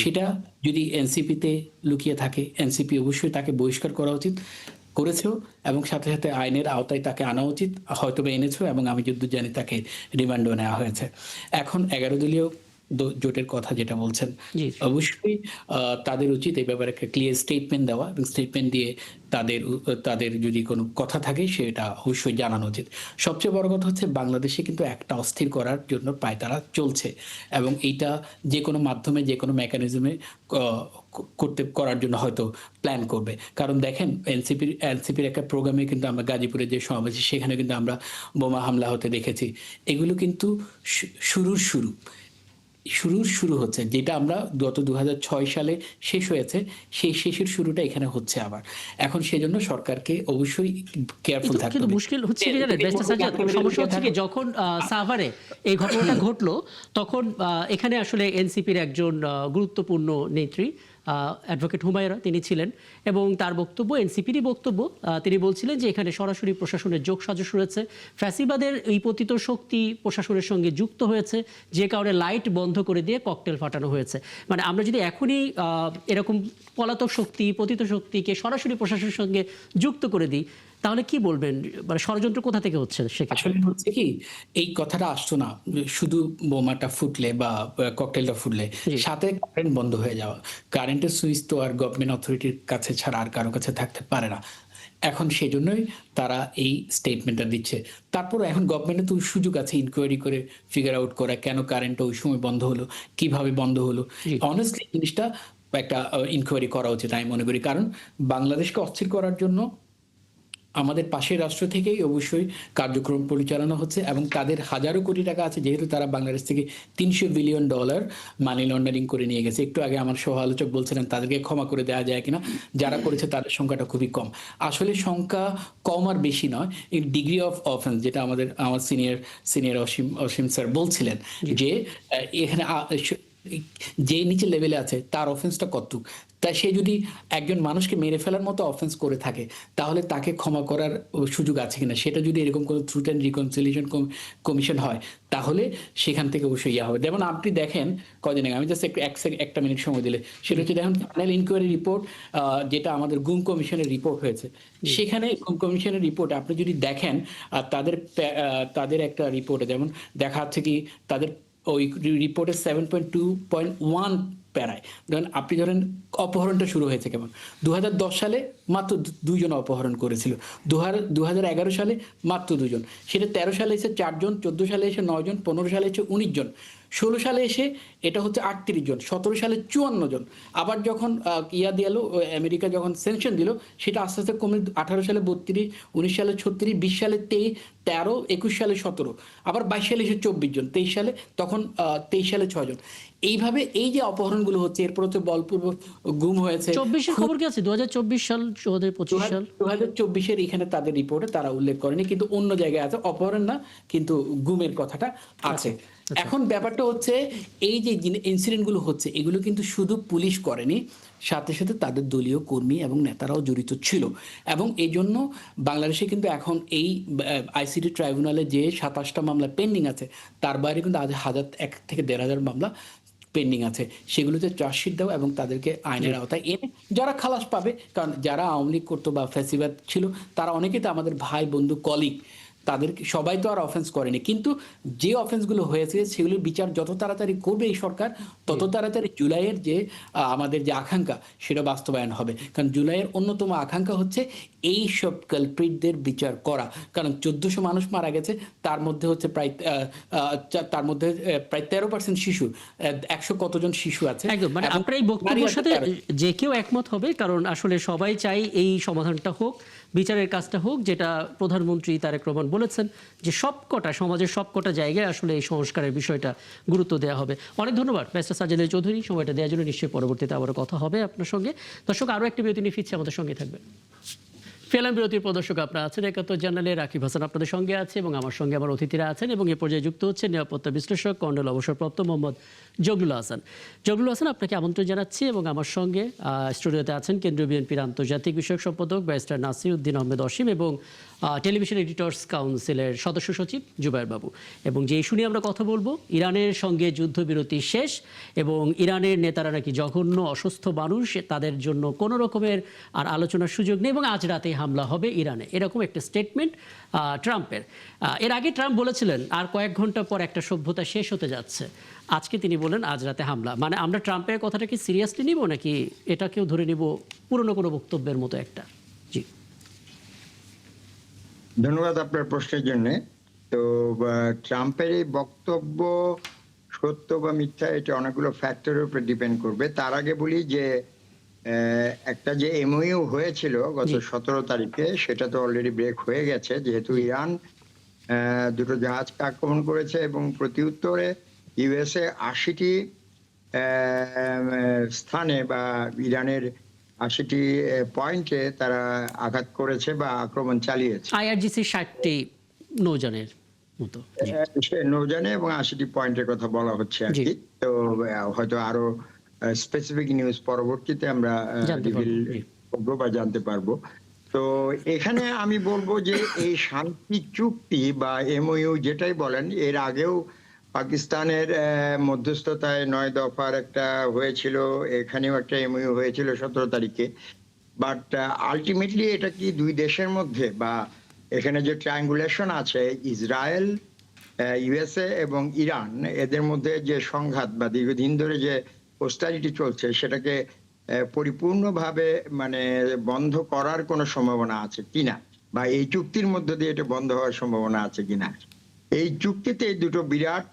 সেটা যদি এনসিপিতে লুকিয়ে থাকে, এনসিপি অবশ্যই তাকে বহিষ্কার করা উচিত, করেছেও, এবং সাথে সাথে আইনের আওতায় তাকে আনা উচিত, হয়তো বা এনেছো, এবং আমি যতদূর জানি তাকে রিমান্ডও নেওয়া হয়েছে। এখন 11 দলীয় জোটের কথা যেটা বলছেন, অবশ্যই তাদের উচিত এই ব্যাপারে একটা ক্লিয়ার স্টেটমেন্ট দেওয়া, এবং স্টেটমেন্ট দিয়ে তাদের যদি কোনো কথা থাকে সেটা অবশ্যই জানানো উচিত। সবচেয়ে বড় কথা হচ্ছে, বাংলাদেশে কিন্তু একটা অস্থির করার জন্য পায়তারা চলছে, এবং এইটা যে কোনো মাধ্যমে, যে কোনো মেকানিজমে করার জন্য হয়তো প্ল্যান করবে। কারণ দেখেন, এনসিপির একটা প্রোগ্রামে কিন্তু আমরা গাজীপুরে যে সমাবেশ, সেখানে কিন্তু আমরা বোমা হামলা হতে দেখেছি। এগুলো কিন্তু শুরু হচ্ছে, যেটা আমরা গত 2006 সালে শেষ হয়েছে, সেই শেষের শুরুটা এখানে হচ্ছে আবার। এখন সেজন্য সরকারকে অবশ্যই কেয়ারফুল থাকতে হবে। মুশকিল হচ্ছে কি জানেন ব্যারিস্টার সাজ্জাদ, সমস্যা হচ্ছে কি, যখন সাভারে এই ঘটনাটা ঘটলো, তখন এখানে আসলে এনসিপির একজন গুরুত্বপূর্ণ নেত্রী অ্যাডভোকেট হুমায়রা তিনি ছিলেন, এবং তার বক্তব্য, এনসিপিরই বক্তব্য, তিনি বলছিলেন যে এখানে সরাসরি প্রশাসনের যোগসাজশ রয়েছে, ফ্যাসিবাদের এই পতিত শক্তি প্রশাসনের সঙ্গে যুক্ত হয়েছে, যে কারণে লাইট বন্ধ করে দিয়ে ককটেল ফাটানো হয়েছে। মানে আমরা যদি এখনই এরকম পলাতক শক্তি, পতিত শক্তিকে সরাসরি প্রশাসনের সঙ্গে যুক্ত করে দিই, তাহলে কি বলবেন, মানে ষড়যন্ত্র কোথা থেকে হচ্ছে? আসলে হচ্ছে কি, এই কথাটা আসতো না শুধু বোমাটা ফুটলে বা ককটেলটা ফুটলে, সাথে কারেন্ট বন্ধ হয়ে যাওয়া। কারেন্টের সুইচ তো আর গভর্নমেন্ট অথরিটির কাছে ছাড়া আর কারো কাছে থাকতে পারে না। এখন সেই জন্যই তারা এই স্টেটমেন্টটা দিচ্ছে। তারপর এখন গভর্নমেন্টের তো সুযোগ আছে ইনকোয়ারি করে ফিগার আউট করা, কেন কারেন্টটা ওই সময় বন্ধ হলো, কিভাবে বন্ধ হলো। অনেস্টলি জিনিসটা একটা ইনকোয়ারি করা উচিত আমি মনে করি। কারণ বাংলাদেশকে অস্থির করার জন্য আমাদের পাশের রাষ্ট্র থেকেই অবশ্যই কার্যক্রম পরিচালনা হচ্ছে, এবং তাদের হাজারো কোটি টাকা আছে, যেহেতু তারা বাংলাদেশ থেকে $300 বিলিয়ন মানি লন্ডারিং করে নিয়ে গেছে। একটু আগে আমার সহ আলোচক বলছিলেন তাদেরকে ক্ষমা করে দেওয়া যায় কিনা, যারা করেছে তাদের সংখ্যাটা খুবই কম। আসলে সংখ্যা কম আর বেশি নয়, এই ডিগ্রি অফ অফেন্স, যেটা আমার সিনিয়র অসীম স্যার বলছিলেন, যে এখানে যে নিচে লেভেলে আছে তার অফেন্সটা কতটুক, তাই সে যদি একজন মানুষকে মেরে ফেলার মতো অফেন্স করে থাকে তাহলে তাকে ক্ষমা করার সুযোগ আছে কিনা, সেটা যদি এরকম কোনো ট্রুথ অ্যান্ড রিকনসিলিয়েশন কমিশন হয় তাহলে সেখান থেকে অবশ্যই ইয়া হবে। যেমন আপনি দেখেন কদিন আগে, আমি জাস্ট একটা মিনিট সময় দিলে, সেটা হচ্ছে দেখুন প্যানেল ইনকোয়ারি রিপোর্ট, যেটা আমাদের গুম কমিশনের রিপোর্ট হয়েছে, সেখানে গুম কমিশনের রিপোর্ট আপনি যদি দেখেন তাদের একটা রিপোর্টে যেমন দেখা যাচ্ছে কি তাদের ওই রিপোর্টে 7.2.1 প্যারায় আপনি ধরেন অপহরণটা শুরু হয়েছে কেমন, 2010 সালে মাত্র 2 জন অপহরণ করেছিল, 2011 সালে মাত্র 2 জন, সেটা 13 সালে এসে 4 জন, 14 সালে এসে 9 জন, 15 সালে এসে 19 জন, 16 সালে এসে এটা হচ্ছে 38 জন, 17 সালে 54 জন, আবার যখন দিল আমেরিকা যখন স্যাংশন দিল সেটা আস্তে আস্তে কমে 18 সালে 32, 19 সালে 36, 20 সালে 13, 21 সালে 17, আবার 22 সালে এসে 24 জন, 23 সালে তখন 23 সালে 6 জন। এইভাবে এই যে অপহরণগুলো হচ্ছে, এরপর হচ্ছে বলপূর্বক গুম হয়েছে। 24-এর খবর কি আছে? 2024 সাল, 2025 সাল? 2024-এর এখানে তাদের রিপোর্টে তারা উল্লেখ করেনি, কিন্তু অন্য জায়গায় আছে, অপহরণ না কিন্তু গুমের কথাটা আছে। এখন ব্যাপারটা হচ্ছে এই যে ইনসিডেন্টগুলো হচ্ছে এগুলো কিন্তু শুধু পুলিশ করেনি, সাথে সাথে তাদের দলীয় কর্মী এবং নেতারাও জড়িত ছিল, এবং এই জন্য বাংলাদেশে কিন্তু এখন এই আইসিটি ট্রাইব্যুনালে যে 27টা মামলা পেন্ডিং আছে, তার বাইরে কিন্তু আজ 1 থেকে 1,500 মামলা পেন্ডিং আছে, সেগুলোতে চার্জশিট দাও এবং তাদেরকে আইনের আওতায় এনে যারা খালাস পাবে, কারণ যারা আওয়ামী লীগ করতো বা ফ্যাসিবাদ ছিল তারা অনেকেই তো আমাদের ভাই বন্ধু কলিগ, তাদেরকে সবাই তো আর অফেন্স করেনি, কিন্তু যে অফেন্সগুলো হয়েছে সেগুলির বিচার যত তাড়াতাড়ি করবে এই সরকার তত তাড়াতাড়ি জুলাইয়ের যে আমাদের যে আকাঙ্ক্ষা সেটা বাস্তবায়ন হবে। কারণ জুলাইয়ের অন্যতম আকাঙ্ক্ষা হচ্ছে এই সব কালপ্রিটদের বিচার করা, কারণ 1400 মানুষ মারা গেছে, তার মধ্যে হচ্ছে প্রায় 13% শিশু, 100 কতজন শিশু আছে। একদম, মানে আপনার এই বক্তব্যের সাথে যে কেউ একমত হবে, কারণ আসলে সবাই চাই এই সমাধানটা হোক, বিচারের কাজটা হোক, যেটা প্রধানমন্ত্রী তারেক রহমান বলেছেন যে সবকটা সমাজের সবকটা জায়গায় আসলে এই সংস্কারের বিষয়টা গুরুত্ব দেওয়া হবে। অনেক ধন্যবাদ ব্যারিস্টার সাজ্জাদ আলী চৌধুরী, সময়টা দেওয়ার জন্য। নিশ্চয়ই পরবর্তীতে আবারও কথা হবে আপনার সঙ্গে। দর্শক, আরও একটি বিরতি নিয়ে ফিরছে, আমাদের সঙ্গে থাকবেন। ফেলাম বিরতির প্রদর্শক আপনারা আছেন 71 জার্নালে, রাকিব হাসান আপনাদের সঙ্গে আছে এবং আমার সঙ্গে আমার অতিথিরা আছেন, এবং এ পর্যায়ে যুক্ত হচ্ছে নিরাপত্তা বিশ্লেষক কর্নেল অবসরপ্রাপ্ত মোহাম্মদ জগলুল হাসান। জগলুল হাসান, আপনাকে আমন্ত্রণ জানাচ্ছি, এবং আমার সঙ্গে স্টুডিওতে আছেন কেন্দ্রীয় বিএনপির আন্তর্জাতিক বিষয়ক সম্পাদক ব্যারিস্টার নাসির উদ্দিন আহমেদ অসীম এবং টেলিভিশন এডিটর্স কাউন্সিলের সদস্য সচিব জুবায়ের বাবু। এবং যে ইস্যু নিয়ে আমরা কথা বলবো, ইরানের সঙ্গে যুদ্ধবিরতি শেষ এবং ইরানের নেতারা নাকি জঘন্য অসুস্থ মানুষ, তাদের জন্য কোনো রকমের আর আলোচনার সুযোগ নেই এবং আজ রাতে হামলা হবে ইরানে, এরকম একটা স্টেটমেন্ট ট্রাম্পের। এর আগে ট্রাম্প বলেছিলেন আর কয়েক ঘন্টা পর একটা সভ্যতা শেষ হতে যাচ্ছে, আজকে তিনি বলেন আজ রাতে হামলা। মানে আমরা ট্রাম্পের কথাটা কি সিরিয়াসলি নিব, নাকি এটাকেও ধরে নিব পুরনো কোনো বক্তব্যের মতো একটা? জি, ধন্যবাদ আপনার প্রশ্নের জন্য। তো ট্রাম্পের এই বক্তব্য সত্য বা মিথ্যা এটা অনেকগুলো ফ্যাক্টরের উপর ডিপেন্ড করবে। তার আগে বলি যে একটা যে এমওইউ হয়েছিল গত 17 তারিখে, সেটা তো অলরেডি ব্রেক হয়ে গেছে, যেহেতু ইরান দুটো জাহাজকে আক্রমণ করেছে এবং প্রত্যুত্তরে ইউএসএ 80টি স্থানে বা ইরানের 80টি পয়েন্টে তারা আঘাত করেছে বা আক্রমণ চালিয়েছে। আইআরজিসি 60টি নৌযানের মতো নৌযানে এবং 80টি পয়েন্টের কথা বলা হচ্ছে আর কি। তো হয়তো আরো স্পেসিফিক নিউজ পরবর্তীতে আমরা করবো বা জানতে পারবো। তো এখানে আমি বলবো যে এই শান্তি চুক্তি বা এমওইউ যেটাই বলেন, এর আগেও পাকিস্তানের মধ্যস্থতায় 9 দফার একটা হয়েছিল, এখানেও একটা এমওইউ হয়েছিল 17 তারিখে। বাট আলটিমেটলি এটা কি দুই দেশের মধ্যে বা এখানে যে ট্রায়াঙ্গুলেশন আছে ইসরায়েল, ইউএসএ এবং ইরান, এদের মধ্যে যে সংঘাত বা দীর্ঘদিন ধরে যে হোস্টাইলিটি চলছে সেটাকে পরিপূর্ণভাবে মানে বন্ধ করার কোনো সম্ভাবনা আছে কিনা, বা এই চুক্তির মধ্য দিয়ে এটা বন্ধ হওয়ার সম্ভাবনা আছে কিনা। এই চুক্তিতে দুটো বিরাট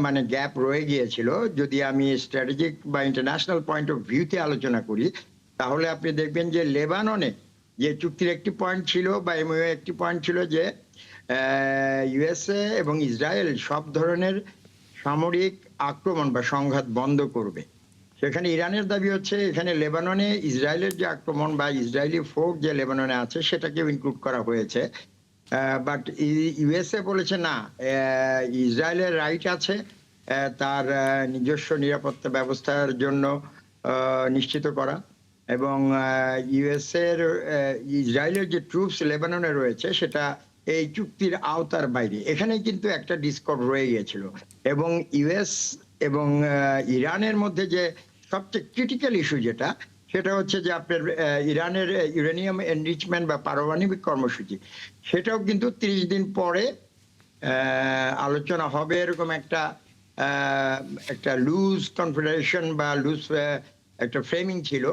মানে গ্যাপ রয়ে গিয়েছিল। যদি আমি স্ট্র্যাটেজিক বা ইন্টারন্যাশনাল পয়েন্ট অফ ভিউতে আলোচনা করি, তাহলে আপনি দেখবেন যে লেবাননে যে চুক্তির একটি পয়েন্ট ছিল বা এমওইউ একটি পয়েন্ট ছিল যে ইউএসএ এবং ইসরায়েল সব ধরনের সামরিক আক্রমণ বা সংঘাত বন্ধ করবে। সেখানে ইরানের দাবি হচ্ছে এখানে লেবাননে ইসরায়েলের যে আক্রমণ বা ইসরায়েলি ফোর্স যে লেবাননে আছে সেটাকেও ইনক্লুড করা হয়েছে। বাট ইউএসএ বলেছে না, ইসরায়েলের রাইট আছে তার নিজস্ব নিরাপত্তা ব্যবস্থার জন্য নিশ্চিত করা, এবং ইউএস এর ইসরায়েলের যে ট্রুপস লেবাননে রয়েছে সেটা এই চুক্তির আওতার বাইরে। এখানে কিন্তু একটা ডিসকর্ড রয়ে গিয়েছিল, এবং ইউএস এবং ইরানের মধ্যে যে সবচেয়ে ক্রিটিক্যাল ইস্যু সেটা হচ্ছে যে আপনার ইরানের ইউরেনিয়াম এনরিচমেন্ট বা পারমাণবিক কর্মসূচি, সেটাও কিন্তু 30 দিন পরে আলোচনা হবে, এরকম একটা লুজ কনফেডারেশন বা লুজ একটা ফ্রেমিং ছিল,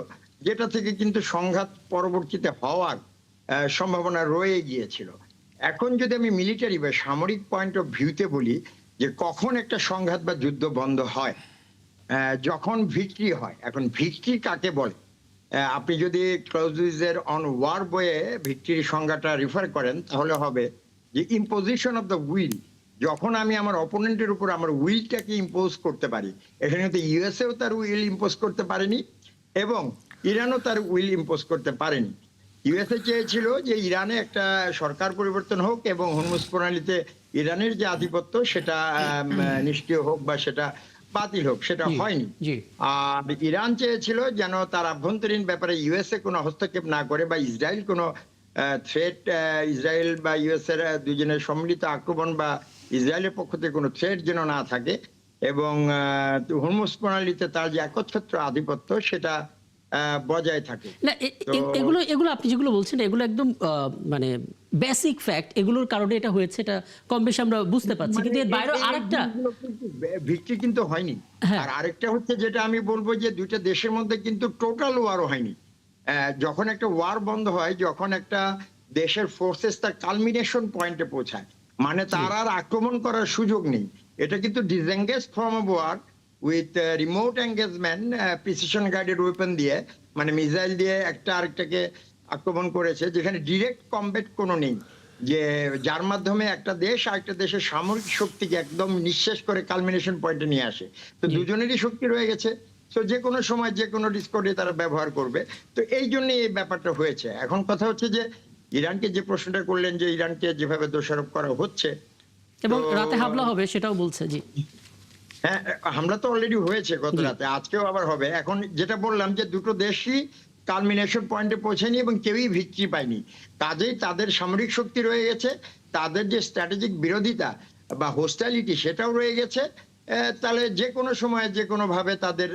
যেটা থেকে কিন্তু সংঘাত পরবর্তীতে হওয়ার সম্ভাবনা রয়ে গিয়েছিল। এখন যদি আমি মিলিটারি বা সামরিক পয়েন্ট অফ ভিউতে বলি যে কখন একটা সংঘাত বা যুদ্ধ বন্ধ হয়, যখন ভিক্টরি হয়। এখন ভিক্টরি কাকে বলে? আপনি যদি ক্লজের অন ওয়ার বইয়ে ভিক্টরির সংজ্ঞাটা রেফার করেন তাহলে হবে যে ইম্পোজিশন অফ দ্য উইল, যখন আমি আমার অপোনেন্টের উপর আমার উইলটাকে ইম্পোজ করতে পারি। এখানে তো ইউএসএও তার উইল ইম্পোজ করতে পারেনি এবং ইরানও তার উইল ইম্পোজ করতে পারেনি। ইউএসএ চেয়েছিল যে ইরানে একটা সরকার পরিবর্তন হোক এবং হরমুজ প্রণালীতে ইরানের যে আধিপত্য সেটা নিষ্ক্রিয় হোক বা সেটা বাতিল হোক, সেটা হয়নি। আর ইরান চেয়েছিল যেন তার আভ্যন্তরীণ ব্যাপারে ইউএসএ কোনো হস্তক্ষেপ না করে বা ইসরায়েল কোনো থ্রেট, ইসরায়েল বা ইউএস এর দুজনের সম্মিলিত আক্রমণ বা ইসরায়েলের পক্ষ থেকে কোনো থ্রেট যেন না থাকে, এবং হরমুজ প্রণালীতে তার যে একচ্ছত্র আধিপত্য সেটা বজায় থাকে। না, এগুলো আপনি যেগুলো বলছেন এগুলো একদম মানে বেসিক ফ্যাক্ট, এগুলোর কারণে এটা হয়েছে, এটা কম বেশি আমরা বুঝতে পারছি, কিন্তু এর বাইরে আরেকটা ভিক্টরি কিন্তু হয়নি। আর আরেকটা হচ্ছে যেটা আমি বলবো যে দুইটা দেশের মধ্যে কিন্তু টোটাল ওয়ারও হয়নি। যখন একটা ওয়ার বন্ধ হয়, যখন একটা দেশের ফোর্সেস তার কালমিনেশন পয়েন্টে পৌঁছায়, মানে তার আর আক্রমণ করার সুযোগ নেই, এটা কিন্তু disengage from of war with remote engagement, precision guided weapon দিয়ে, মানে মিসাইল দিয়ে একটা আরেকটাকে আক্রমণ করেছে, যেখানে ডিরেক্ট কমব্যাট কোনো নেই, যে যার মাধ্যমে একটা দেশ আরেকটা দেশের সামরিক শক্তিকে একদম নিঃশেষ করে কালমিনেশন পয়েন্টে নিয়ে আসে। তো দুজনেরই শক্তি রয়ে গেছে, তো যে কোনো সময় যে কোনো ডিসকর্ডে তারা ব্যবহার করবে। তো এই জন্য এই ব্যাপারটা হয়েছে। এখন কথা হচ্ছে যে ইরানকে যে প্রশ্নটা করলেন যে ইরানকে যেভাবে দোষারোপ করা হচ্ছে এবং রাতে হামলা হবে সেটাও বলছে। জি হ্যাঁ, হামলা তো অলরেডি হয়েছে গত রাতে, আজকেও আবার হবে। এখন যেটা বললাম যে দুটো দেশই কালমিনেশন পয়েন্টে পৌঁছেনি এবং কেউই ভিক্টরি পায়নি, কাজেই তাদের সামরিক শক্তি রয়ে গেছে, তাদের যে স্ট্র্যাটেজিক বিরোধিতা বা হোস্টালিটি সেটাও রয়ে গেছে। তাহলে যে কোনো সময় যে কোনো ভাবে তাদের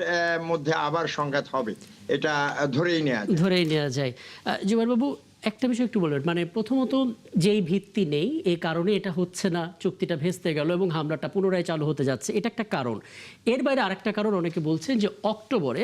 মধ্যে আবার সংঘাত হবে, এটা ধরেই নেওয়া যায়। জুবাইর বাবু, একটা বিষয় একটু বলবেন, মানে প্রথমত যেই ভিত্তি নেই এই কারণে এটা হচ্ছে না, চুক্তিটা ভেস্তে গেল এবং হামলাটা পুনরায় চালু হতে যাচ্ছে, এটা একটা কারণ। এর বাইরে আরেকটা কারণ অনেকে বলছেন যে অক্টোবরে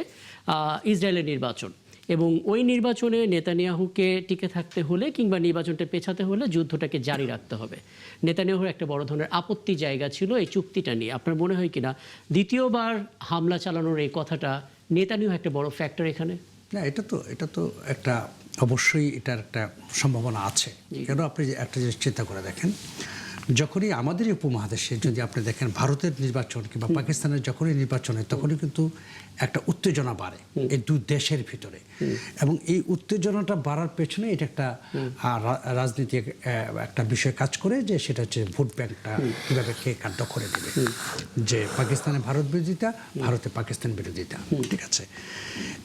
ইসরায়েলের নির্বাচন, এবং ওই নির্বাচনে নেতানিয়াহুকে টিকে থাকতে হলে কিংবা নির্বাচনটা পেছাতে হলে যুদ্ধটাকে জারি রাখতে হবে। নেতানিয়াহুর একটা বড় ধরনের আপত্তি জায়গা ছিল এই চুক্তিটা নিয়ে। আপনার মনে হয় কিনা দ্বিতীয়বার হামলা চালানোর এই কথাটা নেতানিয়াহু একটা বড় ফ্যাক্টর এখানে? না, এটা তো একটা অবশ্যই এটার একটা সম্ভাবনা আছে। কেন আপনি একটা জিনিস চিন্তা করে দেখেন, যখনই আমাদের উপমহাদেশে যদি আপনি দেখেন ভারতের নির্বাচন কিংবা পাকিস্তানের যখনই নির্বাচন হয় তখনই কিন্তু একটা উত্তেজনা বাড়ে এই দু দেশের ভিতরে, এবং এই উত্তেজনাটা বাড়ার পেছনে এটা একটা রাজনীতি একটা বিষয় কাজ করে, যে সেটা হচ্ছে ভোট ব্যাংকটা কীভাবে কে কার দখলে দেবে, যে পাকিস্তানে ভারত বিরোধিতা, ভারতে পাকিস্তান বিরোধিতা, ঠিক আছে।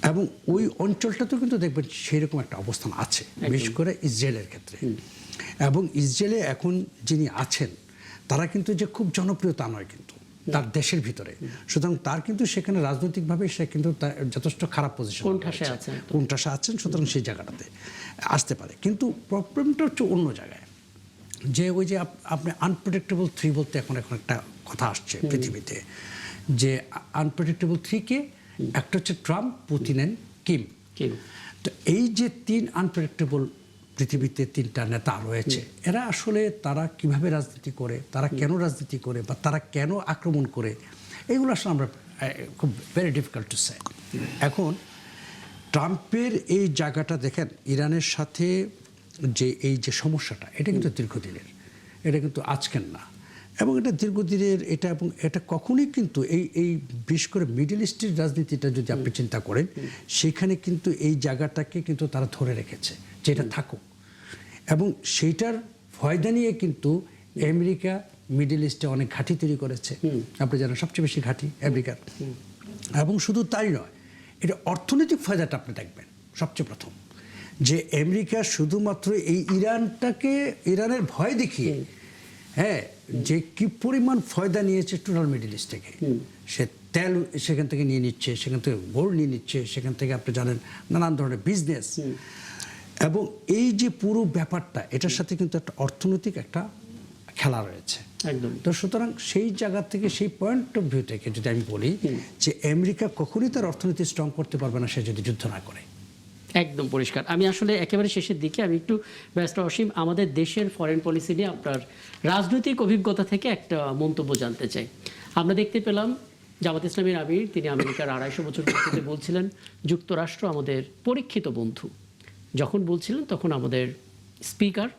এবং ওই অঞ্চলটাতেও কিন্তু দেখবেন সেইরকম একটা অবস্থান আছে, বিশেষ করে ইসরায়েলের ক্ষেত্রে। এবং ইসরায়েলে এখন যিনি আছেন তারা কিন্তু যে খুব জনপ্রিয় তা নয় কিন্তু তার দেশের ভিতরে, সুতরাং তার কিন্তু সেখানে রাজনৈতিকভাবে সে কিন্তু যথেষ্ট খারাপ পজিশন কোণঠাসা আছেন, সুতরাং সেই জায়গাটাতে আসতে পারে। কিন্তু প্রবলেমটা হচ্ছে অন্য জায়গায়, যে ওই যে আপনি আনপ্রেডিক্টেবল থ্রি বলতে এখন একটা কথা আসছে পৃথিবীতে, যে আনপ্রেডিক্টেবল থ্রিকে একটা হচ্ছে ট্রাম্প, পুতিন এন্ড কিম। তো এই যে তিন আনপ্রেডিক্টেবল পৃথিবীতে তিনটা নেতা রয়েছে, এরা আসলে তারা কিভাবে রাজনীতি করে, তারা কেন রাজনীতি করে, বা তারা কেন আক্রমণ করে, এগুলো আসলে আমরা খুব ভেরি ডিফিকাল্ট টু সে। এখন ট্রাম্পের এই জায়গাটা দেখেন, ইরানের সাথে যে এই যে সমস্যাটা, এটা কিন্তু দীর্ঘদিনের, এটা কিন্তু আজকের না, এবং এটা দীর্ঘদিনের এটা, এবং এটা কখনোই কিন্তু এই বিশেষ করে মিডল ইস্টের রাজনীতিটা যদি আপনি চিন্তা করেন, সেখানে কিন্তু এই জায়গাটাকে কিন্তু তারা ধরে রেখেছে যেটা থাকুক, এবং সেইটার ফয়দা নিয়ে কিন্তু আমেরিকা মিডল ইস্টে অনেক ঘাঁটি তৈরি করেছে, আপনি জানেন সবচেয়ে বেশি ঘাঁটি আমেরিকার। এবং শুধু তাই নয়, এটা অর্থনৈতিক ফায়দাটা আপনি দেখবেন সবচেয়ে প্রথম, যে আমেরিকা শুধুমাত্র এই ইরানের ভয় দেখিয়ে, হ্যাঁ, যে কি পরিমাণ ফায়দা নিয়েছে টোটাল মিডল ইস্ট থেকে। সে তেল সেখান থেকে নিয়ে নিচ্ছে, সেখান থেকে গোল্ড নিয়ে নিচ্ছে, সেখান থেকে আপনি জানেন নানান ধরনের বিজনেস। এবং এই যে পুরো ব্যাপারটা, এটার সাথে কিন্তু একটা অর্থনৈতিক একটা খেলা রয়েছে একদম। তো সুতরাং সেই জায়গা থেকে, সেই পয়েন্ট অফ ভিউ থেকে যদি আমি বলি যে আমেরিকা কখনোই তার অর্থনীতি স্ট্রং করতে পারবে না সে যদি যুদ্ধ না করে। একদম পরিষ্কার। আমি আসলে একেবারে শেষের দিকে আমি একটু ব্যারিস্টার অসীম, আমাদের দেশের ফরেন পলিসি নিয়ে আপনার রাজনৈতিক অভিজ্ঞতা থেকে একটা মন্তব্য জানতে চাই। আমরা দেখতে পেলাম জামাত ইসলামীর আমির, তিনি আমেরিকার 250 বছর পূর্তিতে বলছিলেন যুক্তরাষ্ট্র আমাদের পরীক্ষিত বন্ধু। যখন বলছিলেন তখন আমাদের স্পিকার,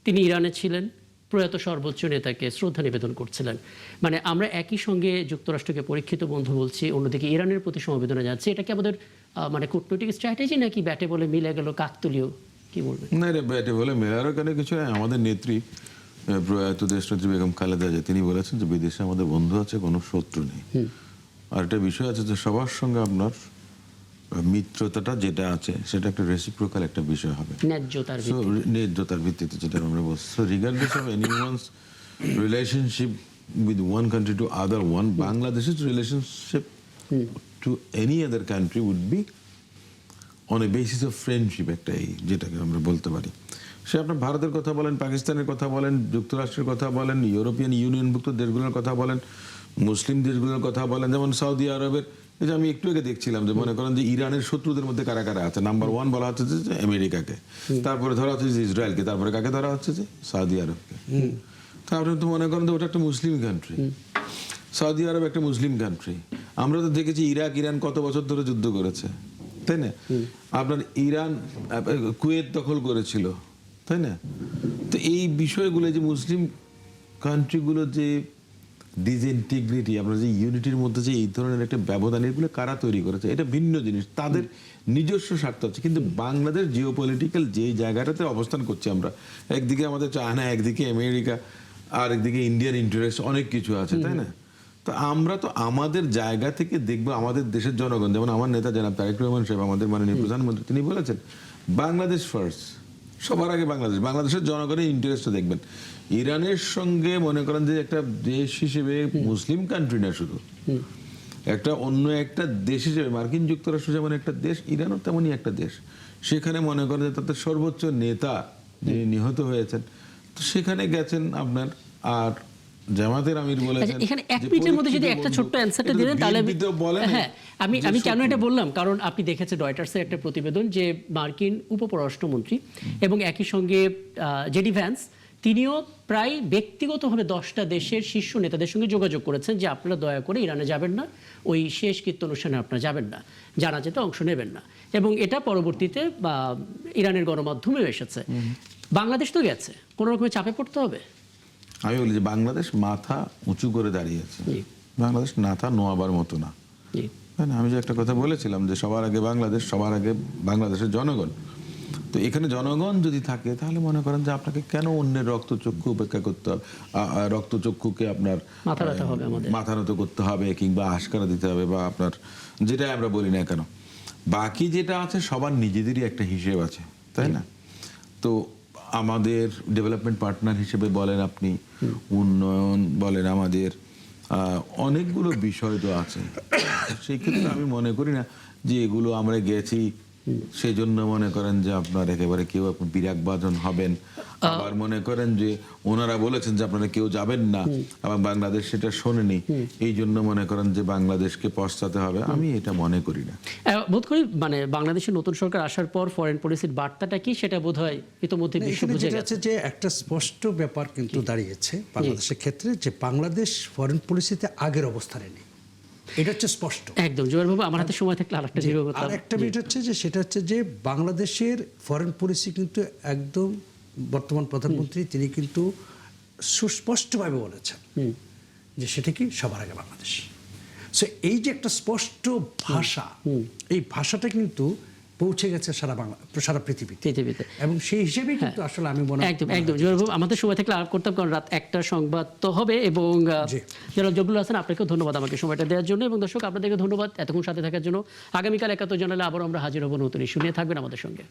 তিনি ইরানে ছিলেন, প্রয়াত সর্বোচ্চ নেতাকে শ্রদ্ধা নিবেদন করছিলেন। মানে আমরা একই সঙ্গে যুক্তরাষ্ট্রকে পরীক্ষিত বন্ধু বলছি, অন্যদিকে ইরানের প্রতি সমবেদনা যাচ্ছে। এটা কি আমাদের মানে কূটনৈতিক স্ট্র্যাটেজি, নাকি ব্যাটে বলে মিলে গেল কাকতুলীয়, কি বলবেন? না, এটা ব্যাটে বলে মেলারও কেন কিছু নয়। আমাদের নেত্রী প্রয়াত দেশনেত্রী বেগম খালেদা জিয়া তিনি বলেছেন যে বিদেশে আমাদের বন্ধু আছে, কোনো শত্রু নেই। আর একটা বিষয় আছে যে সবার সঙ্গে আপনার মিত্রতাটা যেটা আছে সেটা একটা রেসিপ্রোকাল একটা বিষয় হবে, ন্যায্যতার So, ন্যায্যতার ভিত্তিতে, যেটা আমরা বলছি। So regardless of anyone's relationship with one country to other one, Bangladesh's relationship to any other country would be on a basis of friendship, একটা এই যেটাকে আমরা বলতে পারি। সে আপনার ভারতের কথা বলেন, পাকিস্তানের কথা বলেন, যুক্তরাষ্ট্রের কথা বলেন, ইউরোপিয়ান ইউনিয়নভুক্ত দেশগুলোর কথা বলেন, মুসলিম দেশগুলোর কথা বলেন, যেমন সৌদি আরবের। এই যে আমি একটু আগে দেখছিলাম যে মনে করেন যে ইরানের শত্রুদের মধ্যে কারা কারা আছে। নাম্বার 1 বলা হচ্ছে যে আমেরিকাকে, তারপরে ধরা হচ্ছে যে ইসরায়েলকে, তারপরে কাকে ধরা হচ্ছে যে সৌদি আরবকে। তারপরে তো মনে করেন যে ওটা একটা মুসলিম কান্ট্রি, সৌদি আরব একটা মুসলিম কান্ট্রি। আমরা তো দেখেছি ইরান কত বছর ধরে যুদ্ধ করেছে, তাই না? আপনার ইরান কুয়েত দখল করেছিল, তাই না? তো এই বিষয়গুলো, যে মুসলিম কান্ট্রিগুলো যে ডিসইন্টিগ্রিটি, আপনার যে ইউনিটির মধ্যে যে এই ধরনের একটা ব্যবধান, এগুলো কারা তৈরি করেছে? এটা ভিন্ন জিনিস, তাদের নিজস্ব স্বার্থ আছে। কিন্তু বাংলাদেশ জিওপলিটিক্যাল যে জায়গাটাতে অবস্থান করছি আমরা, একদিকে আমাদের চায়না, একদিকে আমেরিকা, আর একদিকে ইন্ডিয়ান ইন্টারেস্ট, অনেক কিছু আছে, তাই না? তো আমরা তো আমাদের জায়গা থেকে দেখবো আমাদের দেশের জনগণ, যেমন আমার নেতা জনাব তারেক রহমান সাহেব, আমাদের মাননীয় প্রধানমন্ত্রী, তিনি বলেছেন বাংলাদেশ ফার্স্ট, সবার আগে বাংলাদেশ, বাংলাদেশের জনগণের ইন্টারেস্টটা দেখবেন। ইরানের সঙ্গে মনে করেন যে একটা দেশ হিসেবে, মুসলিম কান্ট্রি না শুধু, একটা অন্য একটা দেশ হিসেবে, মার্কিন যুক্তরাষ্ট্র যেমন একটা দেশ, ইরানও তেমনই একটা দেশ। সেখানে মনে করেন যে তাদের সর্বোচ্চ নেতা যিনি নিহত হয়েছেন, তো সেখানে গেছেন আপনার। আর জামাতের আমির বলেছেন, এখানে 1 মিনিটের মধ্যে যদি একটা ছোট্ট অ্যানসারটা দিলেন তাহলে। হ্যাঁ, আমি কেন এটা বললাম, কারণ আপনি দেখেছেন রয়টার্সের একটা প্রতিবেদন যে মার্কিন উপপররাষ্ট্রমন্ত্রী এবং একই সঙ্গে জেডি ভ্যান্স, তিনিও প্রায় ব্যক্তিগতভাবে 10টা দেশের শীর্ষ নেতাদের সঙ্গে যোগাযোগ করেছেন যে আপনারা দয়া করে ইরানে যাবেন না, ওই শেষকৃত্য অনুষ্ঠানে আপনারা যাবেন না, জানাজাতে অংশ নেবেন না। এবং এটা পরবর্তীতে ইরানের গণমাধ্যমেও এসেছে। বাংলাদেশ তো গেছে, কোনো রকমের চাপে পড়তে হবে? আমি বলি যে বাংলাদেশ মাথা উঁচু করে দাঁড়িয়েছে, বাংলাদেশ মাথা নোয়াবার মতো না। আমি যে একটা কথা বলেছিলাম যে সবার আগে বাংলাদেশ, সবার আগে বাংলাদেশের জনগণ। তো এখানে জনগণ যদি থাকে তাহলে মনে করেন যে আপনাকে কেন অন্যের রক্তচক্ষু উপেক্ষা করতে হবে, রক্তচক্ষুকে আপনার মাথা নত করতে হবে, কিংবা আশকারা দিতে হবে, বা আপনার যেটা আমরা বলি না কেন, বাকি যেটা আছে সবার নিজেদেরই একটা হিসেব আছে, তাই না? তো আমাদের ডেভেলপমেন্ট পার্টনার হিসেবে বলেন আপনি, উন্নয়ন বলেন, আমাদের অনেকগুলো বিষয় তো আছে। সেই ক্ষেত্রে আমি মনে করি না যে এগুলো আমরা গেছি সেই জন্য মনে করেন যে আপনার একেবারে কেউ বিরাগভাজন হবেন। আবার মনে করেন যে ওনারা বলেছেন যে আপনারা কেউ যাবেন না, এবং বাংলাদেশ সেটা শোনেনি, এই জন্য মনে করেন যে বাংলাদেশকে পশ্চাতে হবে, আমি এটা মনে করি না। বোধ করি মানে বাংলাদেশের নতুন সরকার আসার পর ফরেন পলিসির বার্তাটা কি সেটা বোধহয় ইতোমধ্যে বিশ্ব বুঝে গেছে। যে একটা স্পষ্ট ব্যাপার কিন্তু দাঁড়িয়েছে বাংলাদেশের ক্ষেত্রে, যে বাংলাদেশ ফরেন পলিসিতে আগের অবস্থানে নেই, এটা হচ্ছে স্পষ্ট একদম। জোয়ার বাবু, আমার হাতে সময় থাকলে আরেকটা জিরো করতাম। আরেকটা বিষয় হচ্ছে যে সেটা হচ্ছে যে বাংলাদেশের ফরেন পলিসি কিন্তু একদম বর্তমান প্রধানমন্ত্রী তিনি কিন্তু সুস্পষ্টভাবে বলেছেন যে সেটা কি সবার আগে বাংলাদেশ। সো এই যে একটা স্পষ্ট ভাষা, এই ভাষাটা কিন্তু পৌঁছে গেছে সারা পৃথিবীতে। এবং সেই হিসেবেই কিন্তু আসলে আমি মনে একদম জহুরুল বাবু, আমাদের সময় থাকলে আলাপ করতাম, কারণ রাত 1টা সংবাদ তো হবে। এবং জনাব জহুরুল হাসান, আপনাকেও ধন্যবাদ আমাকে সময়টা দেওয়ার জন্য, এবং দর্শক আপনাদেরকে ধন্যবাদ এতক্ষণ সাথে থাকার জন্য। আগামীকাল 71 জানালে আবার আমরা হাজির হব নতুন ইস্যু নিয়ে। থাকবেন আমাদের সঙ্গে।